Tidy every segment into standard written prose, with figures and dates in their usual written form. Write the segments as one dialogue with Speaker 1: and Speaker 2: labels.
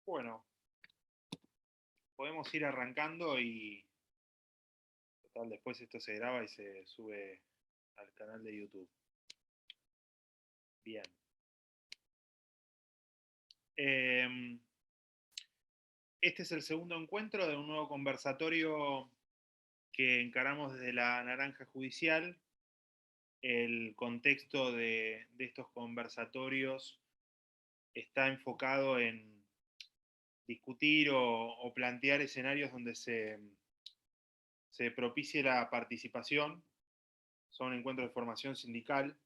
Speaker 1: Bueno, podemos ir arrancando y total, después esto se graba y se sube al canal de YouTube. Bien. Este es el segundo encuentro de un nuevo conversatorio que encaramos desde la Naranja Judicial. El contexto de estos conversatorios está enfocado en discutir o plantear escenarios donde se propicie la participación. Son encuentros de formación sindical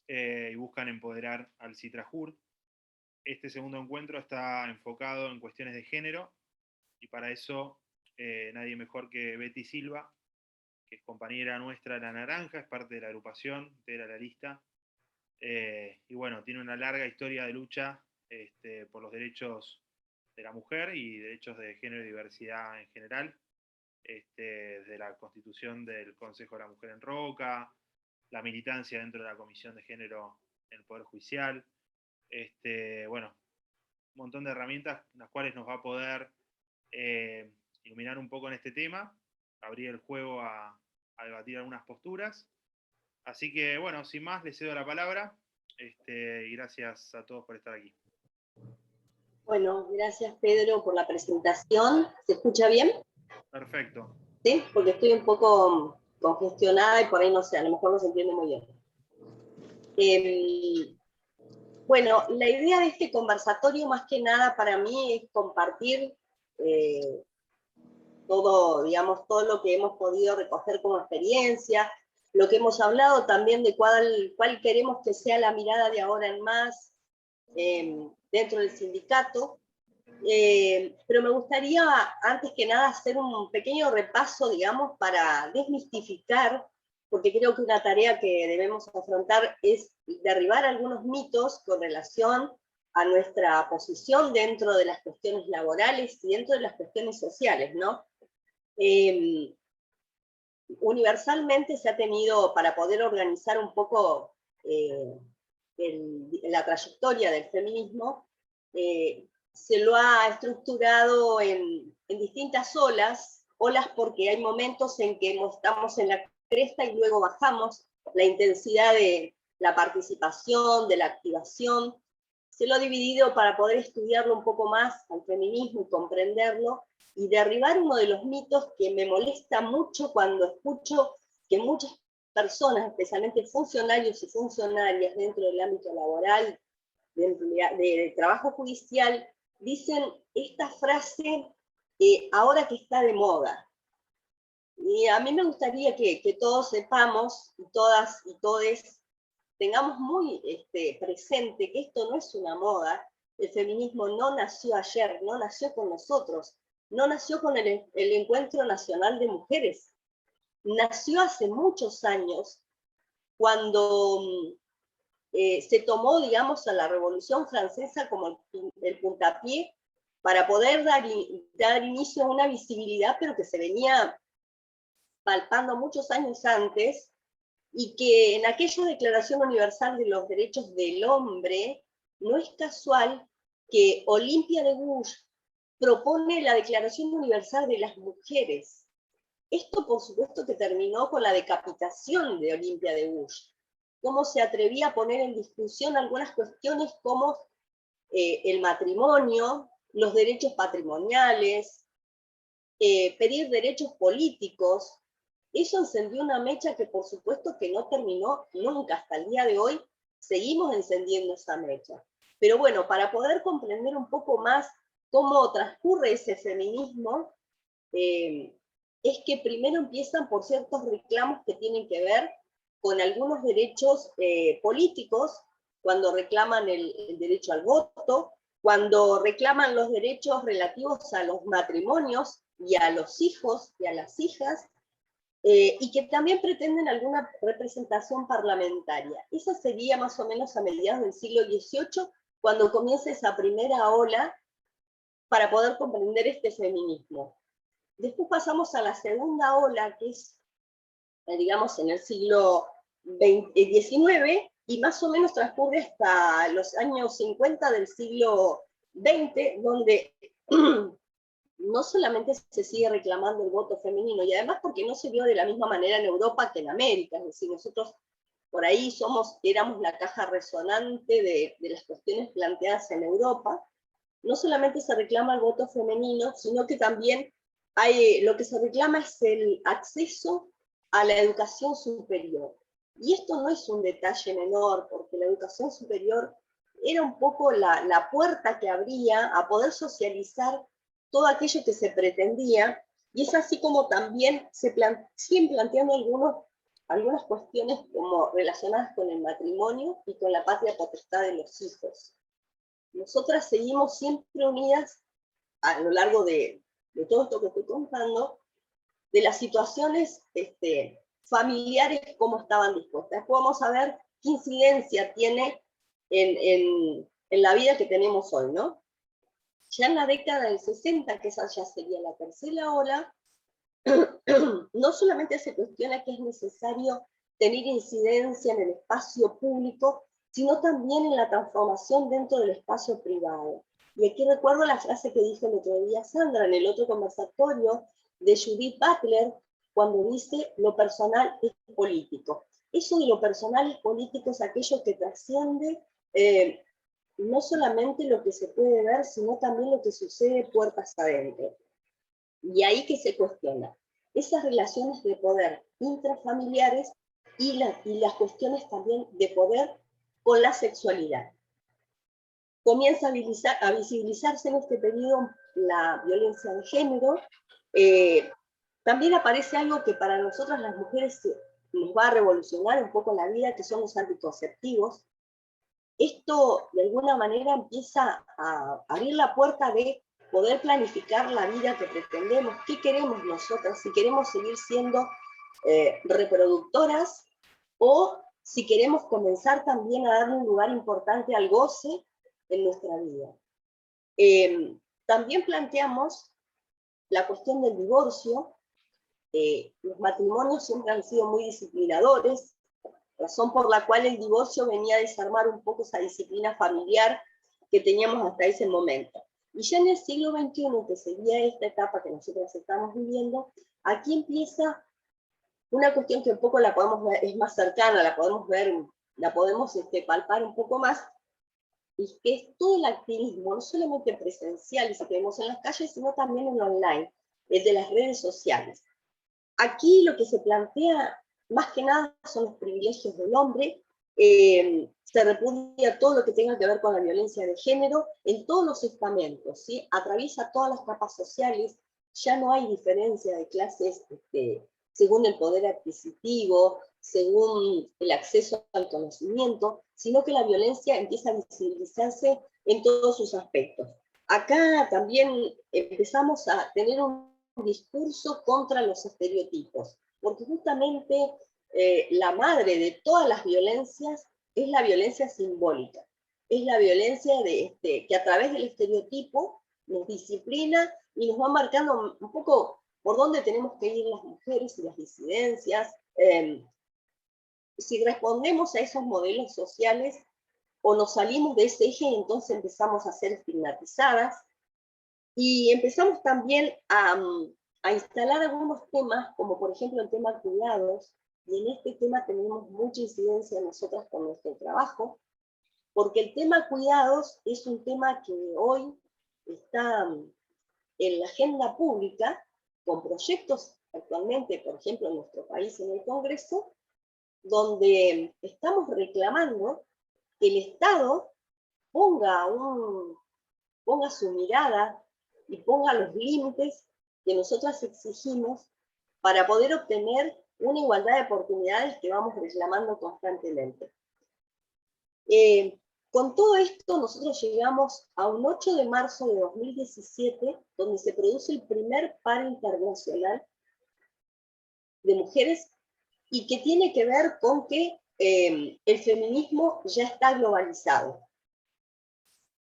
Speaker 1: y buscan empoderar al CITRAJUR. Este segundo encuentro está enfocado en cuestiones de género y para eso nadie mejor que Betty Silva, que es compañera nuestra de La Naranja, es parte de la agrupación, integra la lista, y bueno, tiene una larga historia de lucha por los derechos de la mujer y derechos de género y diversidad en general, desde la constitución del Consejo de la Mujer en Roca, la militancia dentro de la Comisión de Género en el Poder Judicial, bueno, un montón de herramientas las cuales nos va a poder iluminar un poco en este tema, abrir el juego a debatir algunas posturas. Así que, bueno, sin más, les cedo la palabra y gracias a todos por estar aquí.
Speaker 2: Bueno, gracias Pedro por la presentación. ¿Se escucha bien?
Speaker 1: Perfecto.
Speaker 2: Sí, porque estoy un poco congestionada y por ahí no sé, a lo mejor no se entiende muy bien. Bueno, la idea de este conversatorio más que nada para mí es compartir todo, digamos, todo lo que hemos podido recoger como experiencia, lo que hemos hablado también de cuál queremos que sea la mirada de ahora en más dentro del sindicato. Pero me gustaría, antes que nada, hacer un pequeño repaso, digamos, para desmistificar, porque creo que una tarea que debemos afrontar es derribar algunos mitos con relación a nuestra posición dentro de las cuestiones laborales y dentro de las cuestiones sociales, ¿no? Universalmente se ha tenido, para poder organizar un poco la trayectoria del feminismo, se lo ha estructurado en distintas olas porque hay momentos en que estamos en la cresta y luego bajamos la intensidad de la participación, de la activación. Se lo ha dividido para poder estudiarlo un poco más al feminismo y comprenderlo, y derribar uno de los mitos que me molesta mucho cuando escucho que muchas personas, especialmente funcionarios y funcionarias dentro del ámbito laboral, de trabajo judicial, dicen esta frase ahora que está de moda. Y a mí me gustaría que todos sepamos, y todas y todes, tengamos muy presente que esto no es una moda. El feminismo no nació ayer, no nació con nosotros, no nació con el Encuentro Nacional de Mujeres. Nació hace muchos años, cuando se tomó, digamos, a la Revolución Francesa como el puntapié para poder dar inicio a una visibilidad, pero que se venía palpando muchos años antes, y que en aquella Declaración Universal de los Derechos del Hombre no es casual que Olympia de Gouges propone la Declaración Universal de las Mujeres. Esto, por supuesto, que terminó con la decapitación de Olympia de Gouges. Cómo se atrevía a poner en discusión algunas cuestiones como el matrimonio, los derechos patrimoniales, pedir derechos políticos. Eso encendió una mecha que por supuesto que no terminó nunca. Hasta el día de hoy seguimos encendiendo esa mecha. Pero bueno, para poder comprender un poco más cómo transcurre ese feminismo, es que primero empiezan por ciertos reclamos que tienen que ver con algunos derechos políticos, cuando reclaman el derecho al voto, cuando reclaman los derechos relativos a los matrimonios y a los hijos y a las hijas, y que también pretenden alguna representación parlamentaria. Esa sería más o menos a mediados del siglo XVIII, cuando comienza esa primera ola para poder comprender este feminismo. Después pasamos a la segunda ola, que es, digamos, en el siglo XIX, y más o menos transcurre hasta los años 50 del siglo XX, donde no solamente se sigue reclamando el voto femenino, y además porque no se vio de la misma manera en Europa que en América, es decir, nosotros por ahí éramos la caja resonante de las cuestiones planteadas en Europa. No solamente se reclama el voto femenino, sino que también lo que se reclama es el acceso a la educación superior. Y esto no es un detalle menor, porque la educación superior era un poco la puerta que abría a poder socializar todo aquello que se pretendía, y es así como también siguen planteando algunas cuestiones como relacionadas con el matrimonio y con la patria potestad de los hijos. Nosotras seguimos siempre unidas a lo largo de todo esto que estoy contando, de las situaciones familiares, cómo estaban dispuestas. Después vamos a ver qué incidencia tiene en la vida que tenemos hoy, ¿no? Ya en la década del 60, que esa ya sería la tercera ola, no solamente se cuestiona que es necesario tener incidencia en el espacio público, sino también en la transformación dentro del espacio privado. Y aquí recuerdo la frase que dijo el otro día Sandra en el otro conversatorio de Judith Butler, cuando dice lo personal es político. Eso de lo personal es político es aquello que trasciende no solamente lo que se puede ver, sino también lo que sucede puertas adentro. Y ahí que se cuestiona esas relaciones de poder intrafamiliares y las cuestiones también de poder con la sexualidad. Comienza a visibilizarse en este periodo la violencia de género. También aparece algo que para nosotras las mujeres nos va a revolucionar un poco la vida, que son los anticonceptivos. Esto de alguna manera empieza a abrir la puerta de poder planificar la vida que pretendemos, qué queremos nosotras, si queremos seguir siendo reproductoras o si queremos comenzar también a darle un lugar importante al goce en nuestra vida. También planteamos la cuestión del divorcio. Los matrimonios siempre han sido muy disciplinadores, razón por la cual el divorcio venía a desarmar un poco esa disciplina familiar que teníamos hasta ese momento. Y ya en el siglo XXI, que sería esta etapa que nosotros estamos viviendo, aquí empieza una cuestión que un poco la podemos ver, es más cercana, la podemos ver, la podemos palpar un poco más, y que es todo el activismo, no solamente presencial, y que vemos en las calles, sino también en online, el de las redes sociales. Aquí lo que se plantea más que nada son los privilegios del hombre, se repudia todo lo que tenga que ver con la violencia de género en todos los estamentos, ¿sí? Atraviesa todas las capas sociales, ya no hay diferencia de clases según el poder adquisitivo, según el acceso al conocimiento, sino que la violencia empieza a visibilizarse en todos sus aspectos. Acá también empezamos a tener un discurso contra los estereotipos, porque justamente la madre de todas las violencias es la violencia simbólica, es la violencia que a través del estereotipo nos disciplina y nos va marcando un poco por dónde tenemos que ir las mujeres y las disidencias. Si respondemos a esos modelos sociales o nos salimos de ese eje, entonces empezamos a ser estigmatizadas. Y empezamos también a instalar algunos temas, como por ejemplo el tema cuidados, y en este tema tenemos mucha incidencia nosotras con nuestro trabajo, porque el tema cuidados es un tema que hoy está en la agenda pública, con proyectos actualmente, por ejemplo, en nuestro país en el Congreso, donde estamos reclamando que el Estado ponga su mirada y ponga los límites que nosotras exigimos para poder obtener una igualdad de oportunidades que vamos reclamando constantemente. Con todo esto, nosotros llegamos a un 8 de marzo de 2017, donde se produce el primer paro internacional de mujeres y que tiene que ver con que el feminismo ya está globalizado.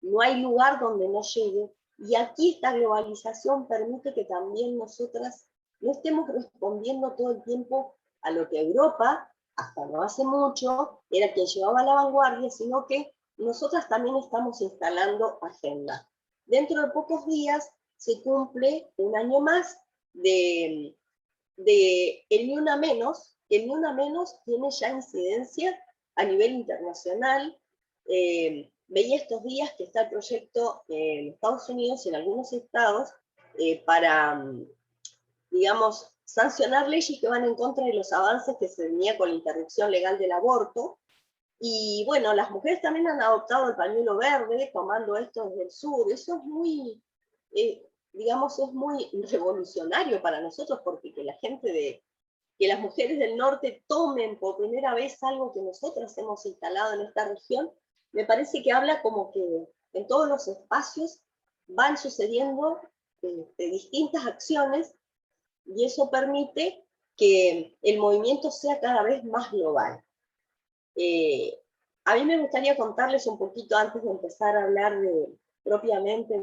Speaker 2: No hay lugar donde no llegue, y aquí esta globalización permite que también nosotras no estemos respondiendo todo el tiempo a lo que Europa, hasta no hace mucho, era quien llevaba la vanguardia, sino que nosotras también estamos instalando agenda. dentro de pocos días se cumple un año más de el Ni Una Menos, que el Ni Una Menos tiene ya incidencia a nivel internacional. Veía estos días que está el proyecto en Estados Unidos y en algunos estados para, digamos, sancionar leyes que van en contra de los avances que se venía con la interrupción legal del aborto. Y bueno, las mujeres también han adoptado el pañuelo verde, tomando esto desde el sur. Eso es muy, digamos, es muy revolucionario para nosotros, porque que la gente que las mujeres del norte tomen por primera vez algo que nosotras hemos instalado en esta región, me parece que habla como que en todos los espacios van sucediendo distintas acciones, y eso permite que el movimiento sea cada vez más global. A mí me gustaría contarles un poquito, antes de empezar a hablar propiamente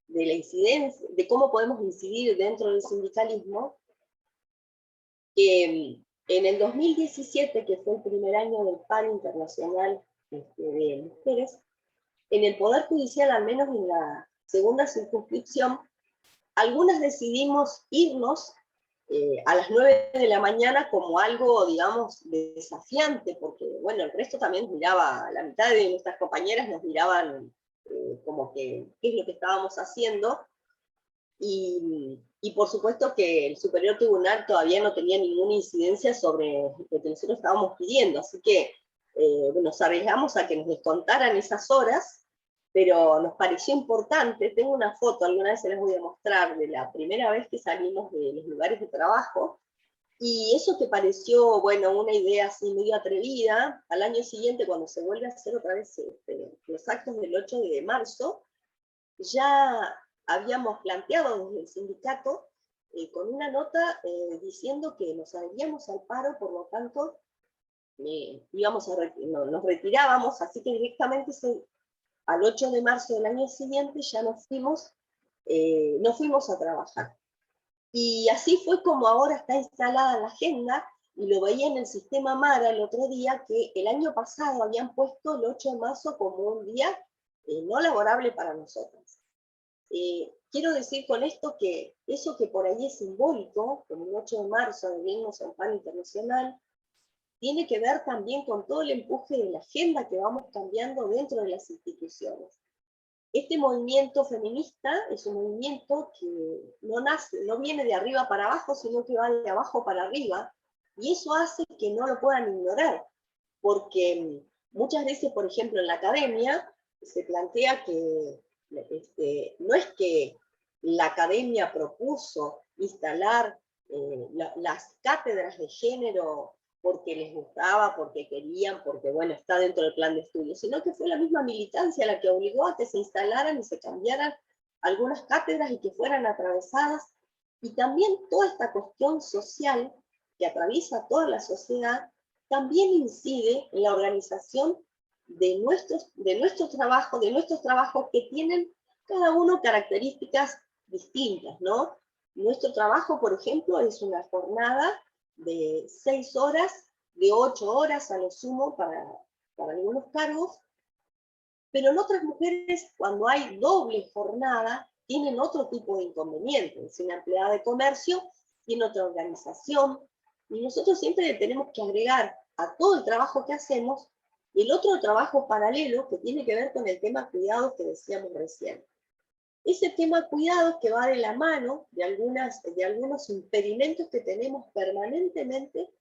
Speaker 2: de la incidencia, de cómo podemos incidir dentro del sindicalismo, que en el 2017, que fue el primer año del paro internacional de mujeres, en el Poder Judicial, al menos en la segunda circunscripción, algunas decidimos irnos a las 9 de la mañana como algo, digamos, desafiante, porque, bueno, el resto también nos miraba, la mitad de nuestras compañeras nos miraban como que, ¿qué es lo que estábamos haciendo? Y por supuesto que el Superior Tribunal todavía no tenía ninguna incidencia sobre lo que nosotros estábamos pidiendo, así que nos arriesgamos a que nos descontaran esas horas, pero nos pareció importante. Tengo una foto, alguna vez se les voy a mostrar, de la primera vez que salimos de los lugares de trabajo, y eso que pareció, bueno, una idea así muy atrevida, al año siguiente, cuando se vuelve a hacer otra vez los actos del 8 de marzo, ya habíamos planteado desde el sindicato con una nota diciendo que nos adheríamos al paro, por lo tanto nos retirábamos, así que directamente al 8 de marzo del año siguiente ya no fuimos a trabajar. Y así fue como ahora está instalada la agenda, y lo veía en el sistema Mara el otro día, que el año pasado habían puesto el 8 de marzo como un día no laborable para nosotros. Quiero decir con esto que eso que por ahí es simbólico, como el 8 de marzo, adherirnos al paro internacional, tiene que ver también con todo el empuje de la agenda que vamos cambiando dentro de las instituciones. Este movimiento feminista es un movimiento que no viene de arriba para abajo, sino que va de abajo para arriba, y eso hace que no lo puedan ignorar, porque muchas veces, por ejemplo, en la academia se plantea que no es que la academia propuso instalar las cátedras de género porque les gustaba, porque querían, porque bueno, está dentro del plan de estudios, sino que fue la misma militancia la que obligó a que se instalaran y se cambiaran algunas cátedras y que fueran atravesadas, y también toda esta cuestión social que atraviesa toda la sociedad también incide en la organización de nuestros trabajos que tienen cada uno características distintas, ¿no? Nuestro trabajo, por ejemplo, es una jornada de 6 horas, de 8 horas a lo sumo para algunos cargos, pero en otras mujeres, cuando hay doble jornada, tienen otro tipo de inconvenientes. Si una empleada de comercio tiene otra organización, y nosotros siempre tenemos que agregar a todo el trabajo que hacemos el otro trabajo paralelo que tiene que ver con el tema cuidados que decíamos recién. Ese tema cuidados que va de la mano de algunos impedimentos que tenemos permanentemente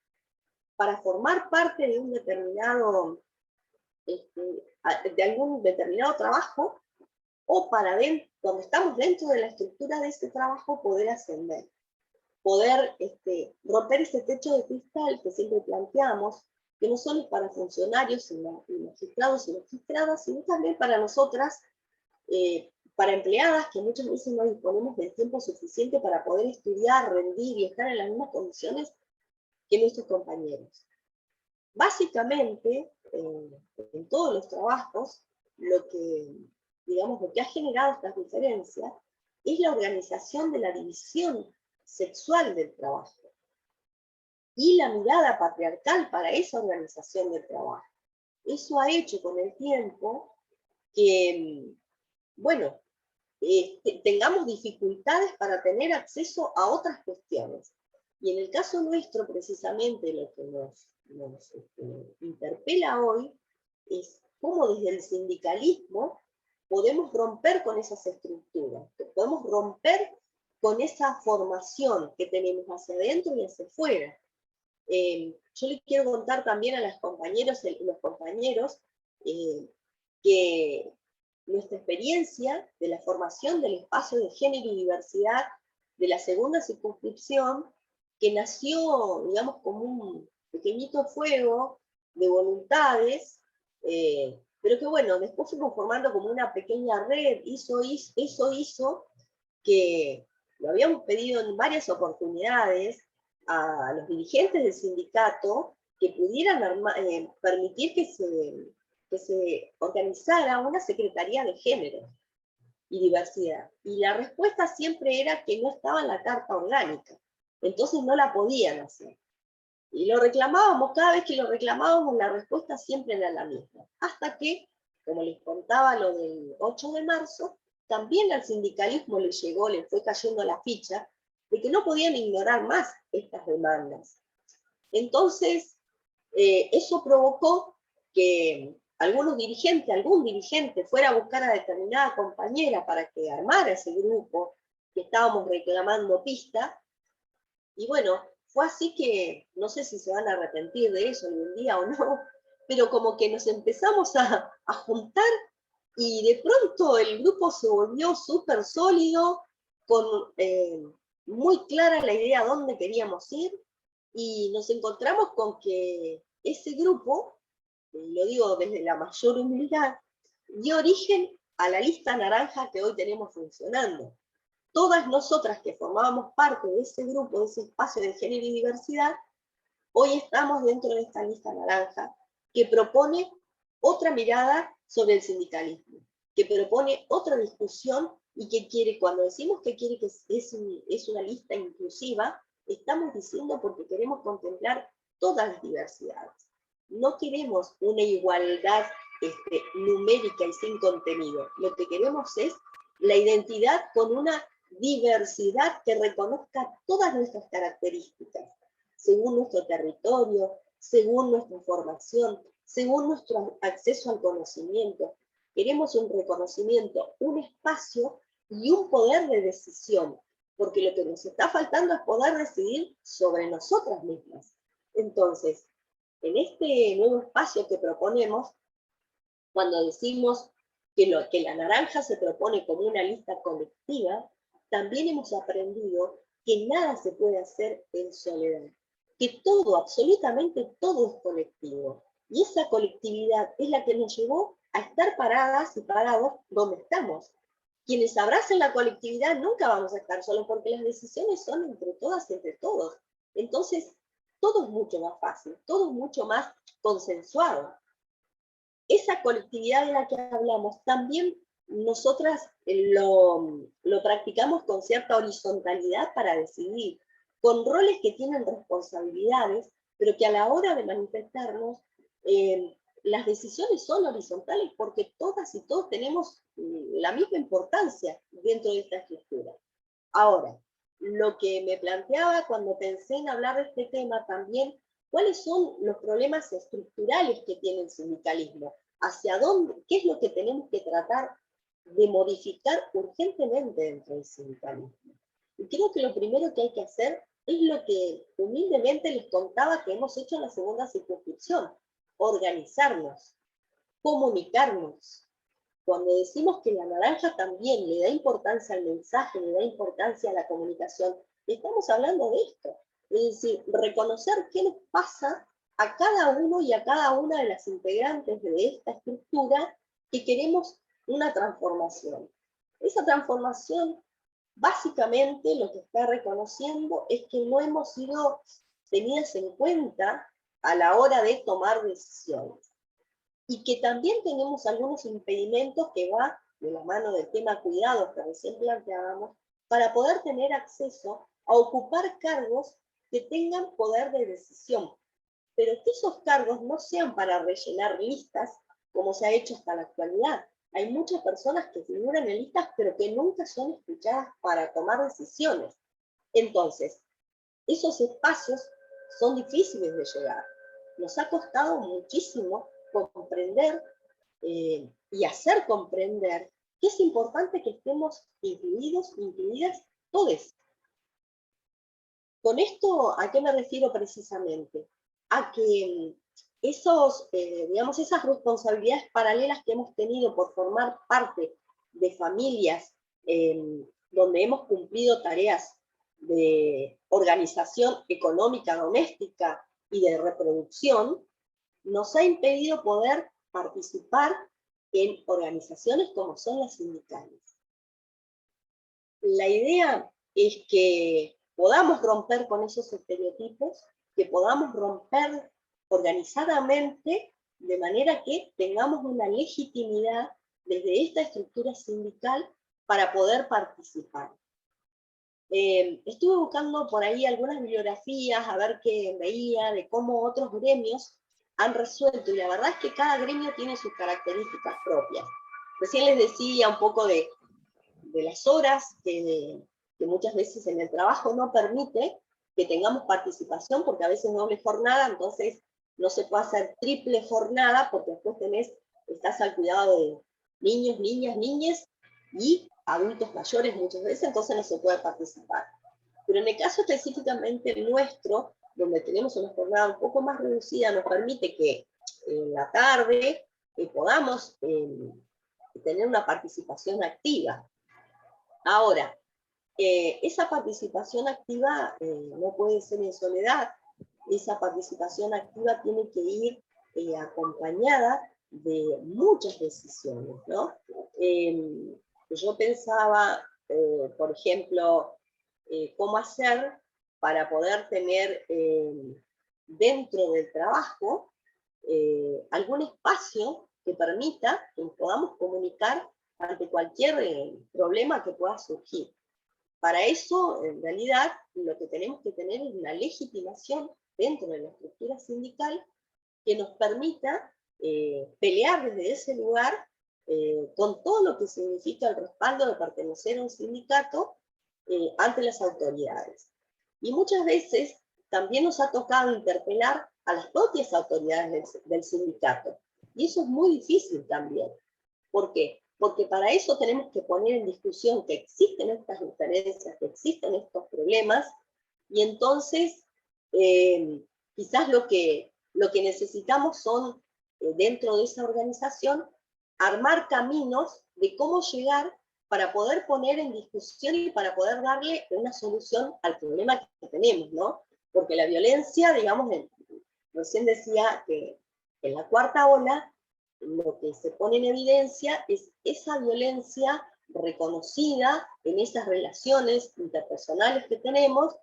Speaker 2: para formar parte de un determinado, de algún determinado trabajo, o cuando estamos dentro de la estructura de ese trabajo, poder ascender, poder romper ese techo de cristal que siempre planteamos, que no solo es para funcionarios y magistrados y magistradas, sino también para nosotras, para empleadas que muchas veces no disponemos del tiempo suficiente para poder estudiar, rendir y estar en las mismas condiciones que nuestros compañeros. Básicamente, en todos los trabajos, lo que ha generado estas diferencias es la organización de la división sexual del trabajo y la mirada patriarcal para esa organización del trabajo. Eso ha hecho con el tiempo que, bueno, tengamos dificultades para tener acceso a otras cuestiones. Y en el caso nuestro, precisamente, lo que nos interpela hoy es cómo desde el sindicalismo podemos romper con esas estructuras, podemos romper con esa formación que tenemos hacia adentro y hacia afuera. Yo les quiero contar también a las compañeros y los compañeros que nuestra experiencia de la formación del espacio de género y diversidad de la segunda circunscripción, que nació, digamos, como un pequeñito fuego de voluntades, pero que bueno, después fuimos formando como una pequeña red, eso hizo que lo habíamos pedido en varias oportunidades a los dirigentes del sindicato que pudieran permitir que se organizara una secretaría de género y diversidad. Y la respuesta siempre era que no estaba en la carta orgánica, entonces no la podían hacer. Y lo reclamábamos, cada vez que lo reclamábamos, la respuesta siempre era la misma. Hasta que, como les contaba lo del 8 de marzo, también al sindicalismo le fue cayendo la ficha de que no podían ignorar más estas demandas. Entonces, eso provocó que algún dirigente fuera a buscar a determinada compañera para que armara ese grupo que estábamos reclamando pista, y bueno, fue así que, no sé si se van a arrepentir de eso algún día o no, pero como que nos empezamos a juntar y de pronto el grupo se volvió súper sólido, con muy clara la idea a dónde queríamos ir, y nos encontramos con que ese grupo, lo digo desde la mayor humildad, dio origen a la lista naranja que hoy tenemos funcionando. Todas nosotras que formábamos parte de ese grupo, de ese espacio de género y diversidad, hoy estamos dentro de esta lista naranja que propone otra mirada sobre el sindicalismo, que propone otra discusión y que quiere, cuando decimos que quiere que es una lista inclusiva, estamos diciendo porque queremos contemplar todas las diversidades. No queremos una igualdad numérica y sin contenido. Lo que queremos es la identidad con una diversidad que reconozca todas nuestras características, según nuestro territorio, según nuestra formación, según nuestro acceso al conocimiento. Queremos un reconocimiento, un espacio y un poder de decisión, porque lo que nos está faltando es poder decidir sobre nosotras mismas. Entonces, en este nuevo espacio que proponemos, cuando decimos que la naranja se propone como una lista colectiva, también hemos aprendido que nada se puede hacer en soledad, que todo, absolutamente todo es colectivo. Y esa colectividad es la que nos llevó a estar paradas y parados donde estamos. Quienes abracen la colectividad nunca vamos a estar solos porque las decisiones son entre todas y entre todos. Entonces, todo es mucho más fácil, todo es mucho más consensuado. Esa colectividad de la que hablamos también nosotras lo practicamos con cierta horizontalidad para decidir, con roles que tienen responsabilidades, pero que a la hora de manifestarnos, las decisiones son horizontales porque todas y todos tenemos la misma importancia dentro de esta estructura. Ahora, lo que me planteaba cuando pensé en hablar de este tema también, ¿cuáles son los problemas estructurales que tiene el sindicalismo? ¿Hacia dónde? ¿Qué es lo que tenemos que tratar de modificar urgentemente dentro del sindicalismo? Y creo que lo primero que hay que hacer es lo que humildemente les contaba que hemos hecho en la segunda circunscripción: organizarnos, comunicarnos. Cuando decimos que la naranja también le da importancia al mensaje, le da importancia a la comunicación, estamos hablando de esto. Es decir, reconocer qué nos pasa a cada uno y a cada una de las integrantes de esta estructura que queremos una transformación. Esa transformación, básicamente, lo que está reconociendo es que no hemos sido tenidas en cuenta a la hora de tomar decisiones. Y que también tenemos algunos impedimentos que va de la mano del tema cuidados que recién planteábamos, para poder tener acceso a ocupar cargos que tengan poder de decisión, pero que esos cargos no sean para rellenar listas, como se ha hecho hasta la actualidad, Hay muchas personas que figuran en listas, pero que nunca son escuchadas para tomar decisiones. Entonces, esos espacios son difíciles de llegar. Nos ha costado muchísimo comprender y hacer comprender que es importante que estemos incluidos, incluidas todos. Con esto, ¿a qué me refiero precisamente? A que digamos, esas responsabilidades paralelas que hemos tenido por formar parte de familias donde hemos cumplido tareas de organización económica doméstica y de reproducción, nos ha impedido poder participar en organizaciones como son las sindicales. La idea es que podamos romper con esos estereotipos, que podamos romper organizadamente de manera que tengamos una legitimidad desde esta estructura sindical para poder participar. Estuve buscando por ahí algunas bibliografías, a ver qué veía de cómo otros gremios han resuelto, y la verdad es que cada gremio tiene sus características propias. Recién les decía un poco de las horas que muchas veces en el trabajo no permite que tengamos participación, porque a veces doble jornada, entonces no se puede hacer triple jornada, porque después estás al cuidado de niños, niñas, niñes y adultos mayores muchas veces, entonces no se puede participar. Pero en el caso específicamente nuestro, donde tenemos una jornada un poco más reducida, nos permite que en la tarde podamos tener una participación activa. Ahora, esa participación activa no puede ser en soledad, esa participación activa tiene que ir acompañada de muchas decisiones, ¿no? Yo pensaba, por ejemplo, cómo hacer para poder tener dentro del trabajo algún espacio que permita que podamos comunicar ante cualquier problema que pueda surgir. Para eso, en realidad, lo que tenemos que tener es una legitimación dentro de la estructura sindical que nos permita pelear desde ese lugar con todo lo que significa el respaldo de pertenecer a un sindicato ante las autoridades. Y muchas veces también nos ha tocado interpelar a las propias autoridades del sindicato. Y eso es muy difícil también. ¿Por qué? Porque para eso tenemos que poner en discusión que existen estas diferencias, que existen estos problemas, y entonces quizás lo que necesitamos son, dentro de esa organización, armar caminos de cómo llegar para poder poner en discusión y para poder darle una solución al problema que tenemos, ¿no? Porque la violencia, digamos, recién decía que en la cuarta ola, lo que se pone en evidencia es esa violencia reconocida en esas relaciones interpersonales que tenemos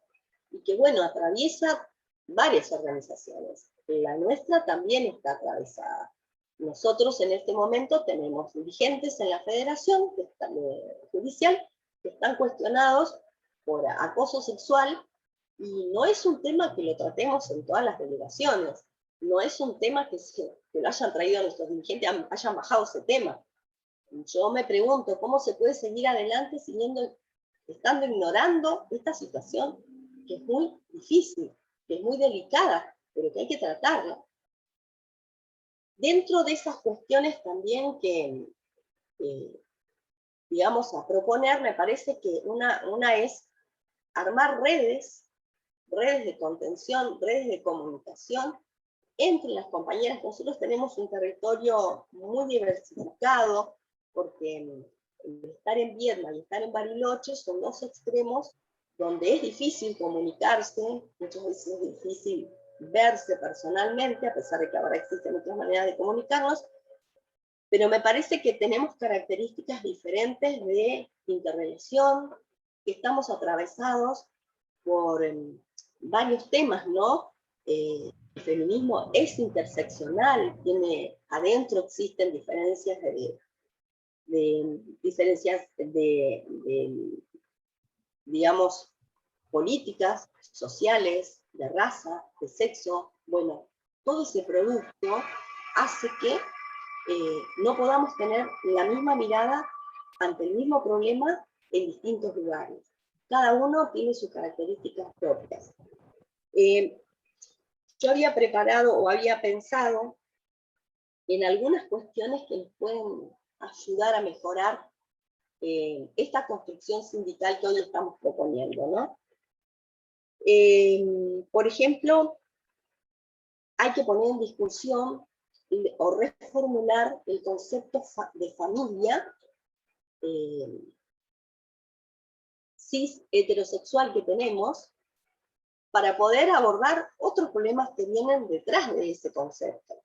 Speaker 2: y que, bueno, atraviesa varias organizaciones. La nuestra también está atravesada. Nosotros en este momento tenemos dirigentes en la federación judicial que están cuestionados por acoso sexual, y no es un tema que lo tratemos en todas las delegaciones, no es un tema que lo hayan traído a nuestros dirigentes, hayan bajado ese tema. Yo me pregunto cómo se puede seguir adelante estando ignorando esta situación que es muy difícil, que es muy delicada, pero que hay que tratarla. Dentro de esas cuestiones también que digamos, a proponer, me parece que una es armar redes de contención, redes de comunicación entre las compañeras. Nosotros tenemos un territorio muy diversificado, porque estar en Viedma y estar en Bariloche son dos extremos donde es difícil comunicarse, muchas veces es difícil verse personalmente, a pesar de que ahora existen otras maneras de comunicarnos, pero me parece que tenemos características diferentes de interrelación, que estamos atravesados por varios temas, ¿no? El feminismo es interseccional, adentro existen diferencias digamos, políticas, sociales, de raza, de sexo. Bueno, todo ese producto hace que no podamos tener la misma mirada ante el mismo problema en distintos lugares. Cada uno tiene sus características propias. Yo había preparado o había pensado en algunas cuestiones que nos pueden ayudar a mejorar esta construcción sindical que hoy estamos proponiendo, ¿no? Por ejemplo, hay que poner en discusión o reformular el concepto de familia cis heterosexual que tenemos para poder abordar otros problemas que vienen detrás de ese concepto.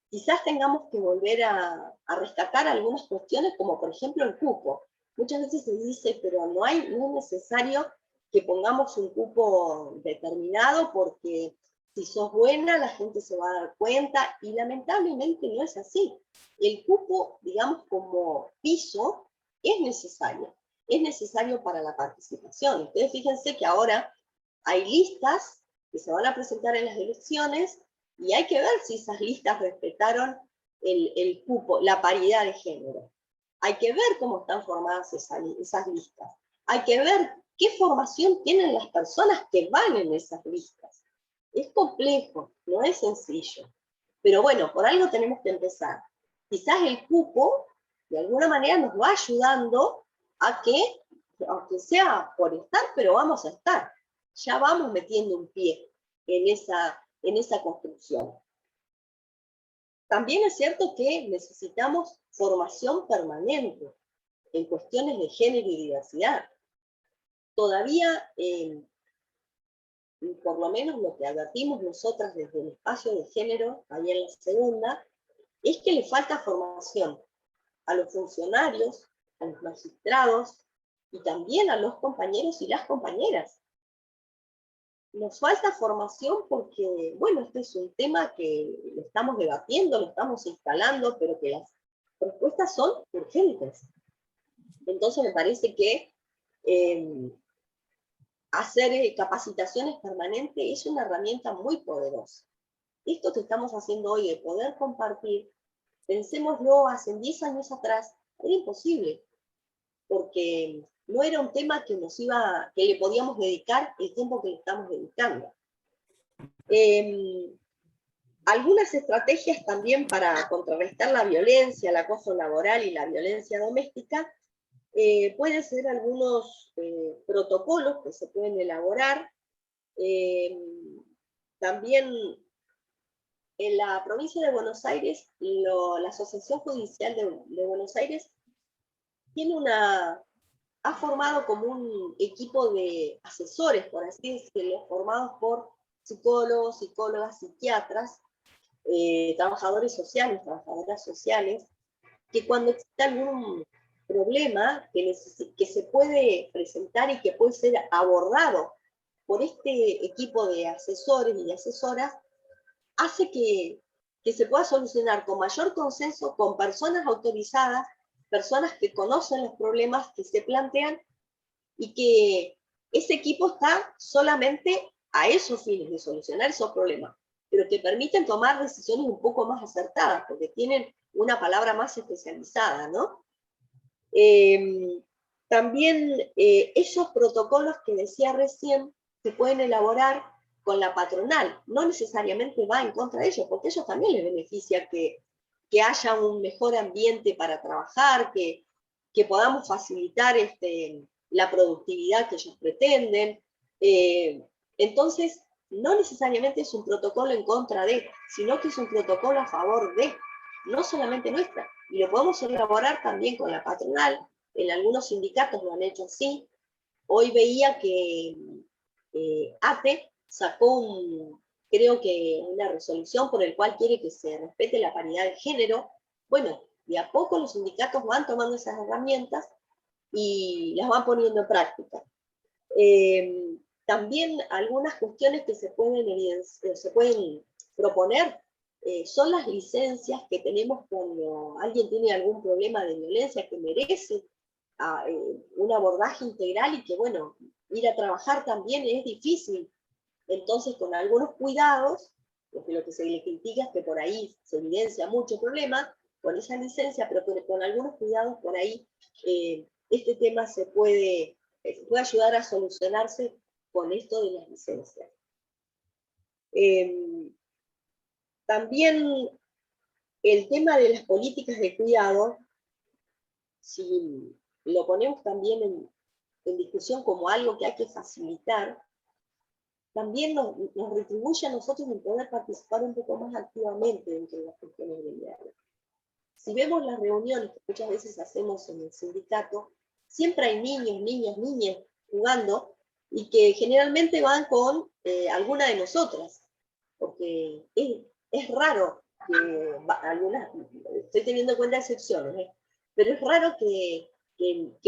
Speaker 2: Quizás tengamos que volver a rescatar algunas cuestiones, como por ejemplo el cupo. Muchas veces se dice, pero no es necesario que pongamos un cupo determinado, porque si sos buena, la gente se va a dar cuenta, y lamentablemente no es así. El cupo, digamos, como piso, es necesario para la participación. Ustedes fíjense que ahora hay listas que se van a presentar en las elecciones, y hay que ver si esas listas respetaron el cupo, la paridad de género. Hay que ver cómo están formadas esas listas. Hay que ver qué formación tienen las personas que van en esas listas. Es complejo, no es sencillo. Pero bueno, por algo tenemos que empezar. Quizás el cupo, de alguna manera, nos va ayudando a que, aunque sea por estar, pero vamos a estar. Ya vamos metiendo un pie en esa construcción. También es cierto que necesitamos formación permanente en cuestiones de género y diversidad. Todavía, por lo menos lo que advertimos nosotras desde el espacio de género, ahí en la segunda, es que le falta formación a los funcionarios, a los magistrados y también a los compañeros y las compañeras. Nos falta formación porque, bueno, este es un tema que lo estamos debatiendo, lo estamos instalando, pero que las respuestas son urgentes. Entonces me parece que hacer capacitaciones permanentes es una herramienta muy poderosa. Esto que estamos haciendo hoy, de poder compartir, pensémoslo, hace 10 años atrás, era imposible, porque no era un tema que le podíamos dedicar el tiempo que le estamos dedicando. Algunas estrategias también para contrarrestar la violencia, el acoso laboral y la violencia doméstica, pueden ser algunos protocolos que se pueden elaborar. También en la provincia de Buenos Aires, la Asociación Judicial de Buenos Aires ha formado como un equipo de asesores, por así decirlo, formados por psicólogos, psicólogas, psiquiatras, trabajadores sociales, trabajadoras sociales, que cuando existe algún problema que se puede presentar y que puede ser abordado por este equipo de asesores y de asesoras, hace que se pueda solucionar con mayor consenso, con personas autorizadas, personas que conocen los problemas que se plantean, y que ese equipo está solamente a esos fines, de solucionar esos problemas, pero que permiten tomar decisiones un poco más acertadas, porque tienen una palabra más especializada, ¿no? También esos protocolos que decía recién se pueden elaborar con la patronal, no necesariamente va en contra de ellos, porque a ellos también les beneficia que haya un mejor ambiente para trabajar, que podamos facilitar la productividad que ellos pretenden. Entonces, no necesariamente es un protocolo en contra de, sino que es un protocolo a favor de, no solamente nuestra. Y lo podemos elaborar también con la patronal, en algunos sindicatos lo han hecho así. Hoy veía que ATE sacó creo que una resolución por el cual quiere que se respete la paridad de género. Bueno, de a poco los sindicatos van tomando esas herramientas y las van poniendo en práctica. También algunas cuestiones que se pueden proponer son las licencias que tenemos cuando alguien tiene algún problema de violencia que merece un abordaje integral, y que, bueno, ir a trabajar también es difícil. Entonces, con algunos cuidados, porque lo que se le critica es que por ahí se evidencia mucho problema con esa licencia, pero con algunos cuidados por ahí este tema se puede ayudar a solucionarse con esto de las licencias. También el tema de las políticas de cuidado, si lo ponemos también en discusión como algo que hay que facilitar, también nos retribuye a nosotros en poder participar un poco más activamente dentro de las cuestiones gremiales. Si vemos las reuniones que muchas veces hacemos en el sindicato, siempre hay niños, niñas jugando, y que generalmente van con alguna de nosotras, porque es raro que algunas, estoy teniendo en cuenta excepciones, pero es raro que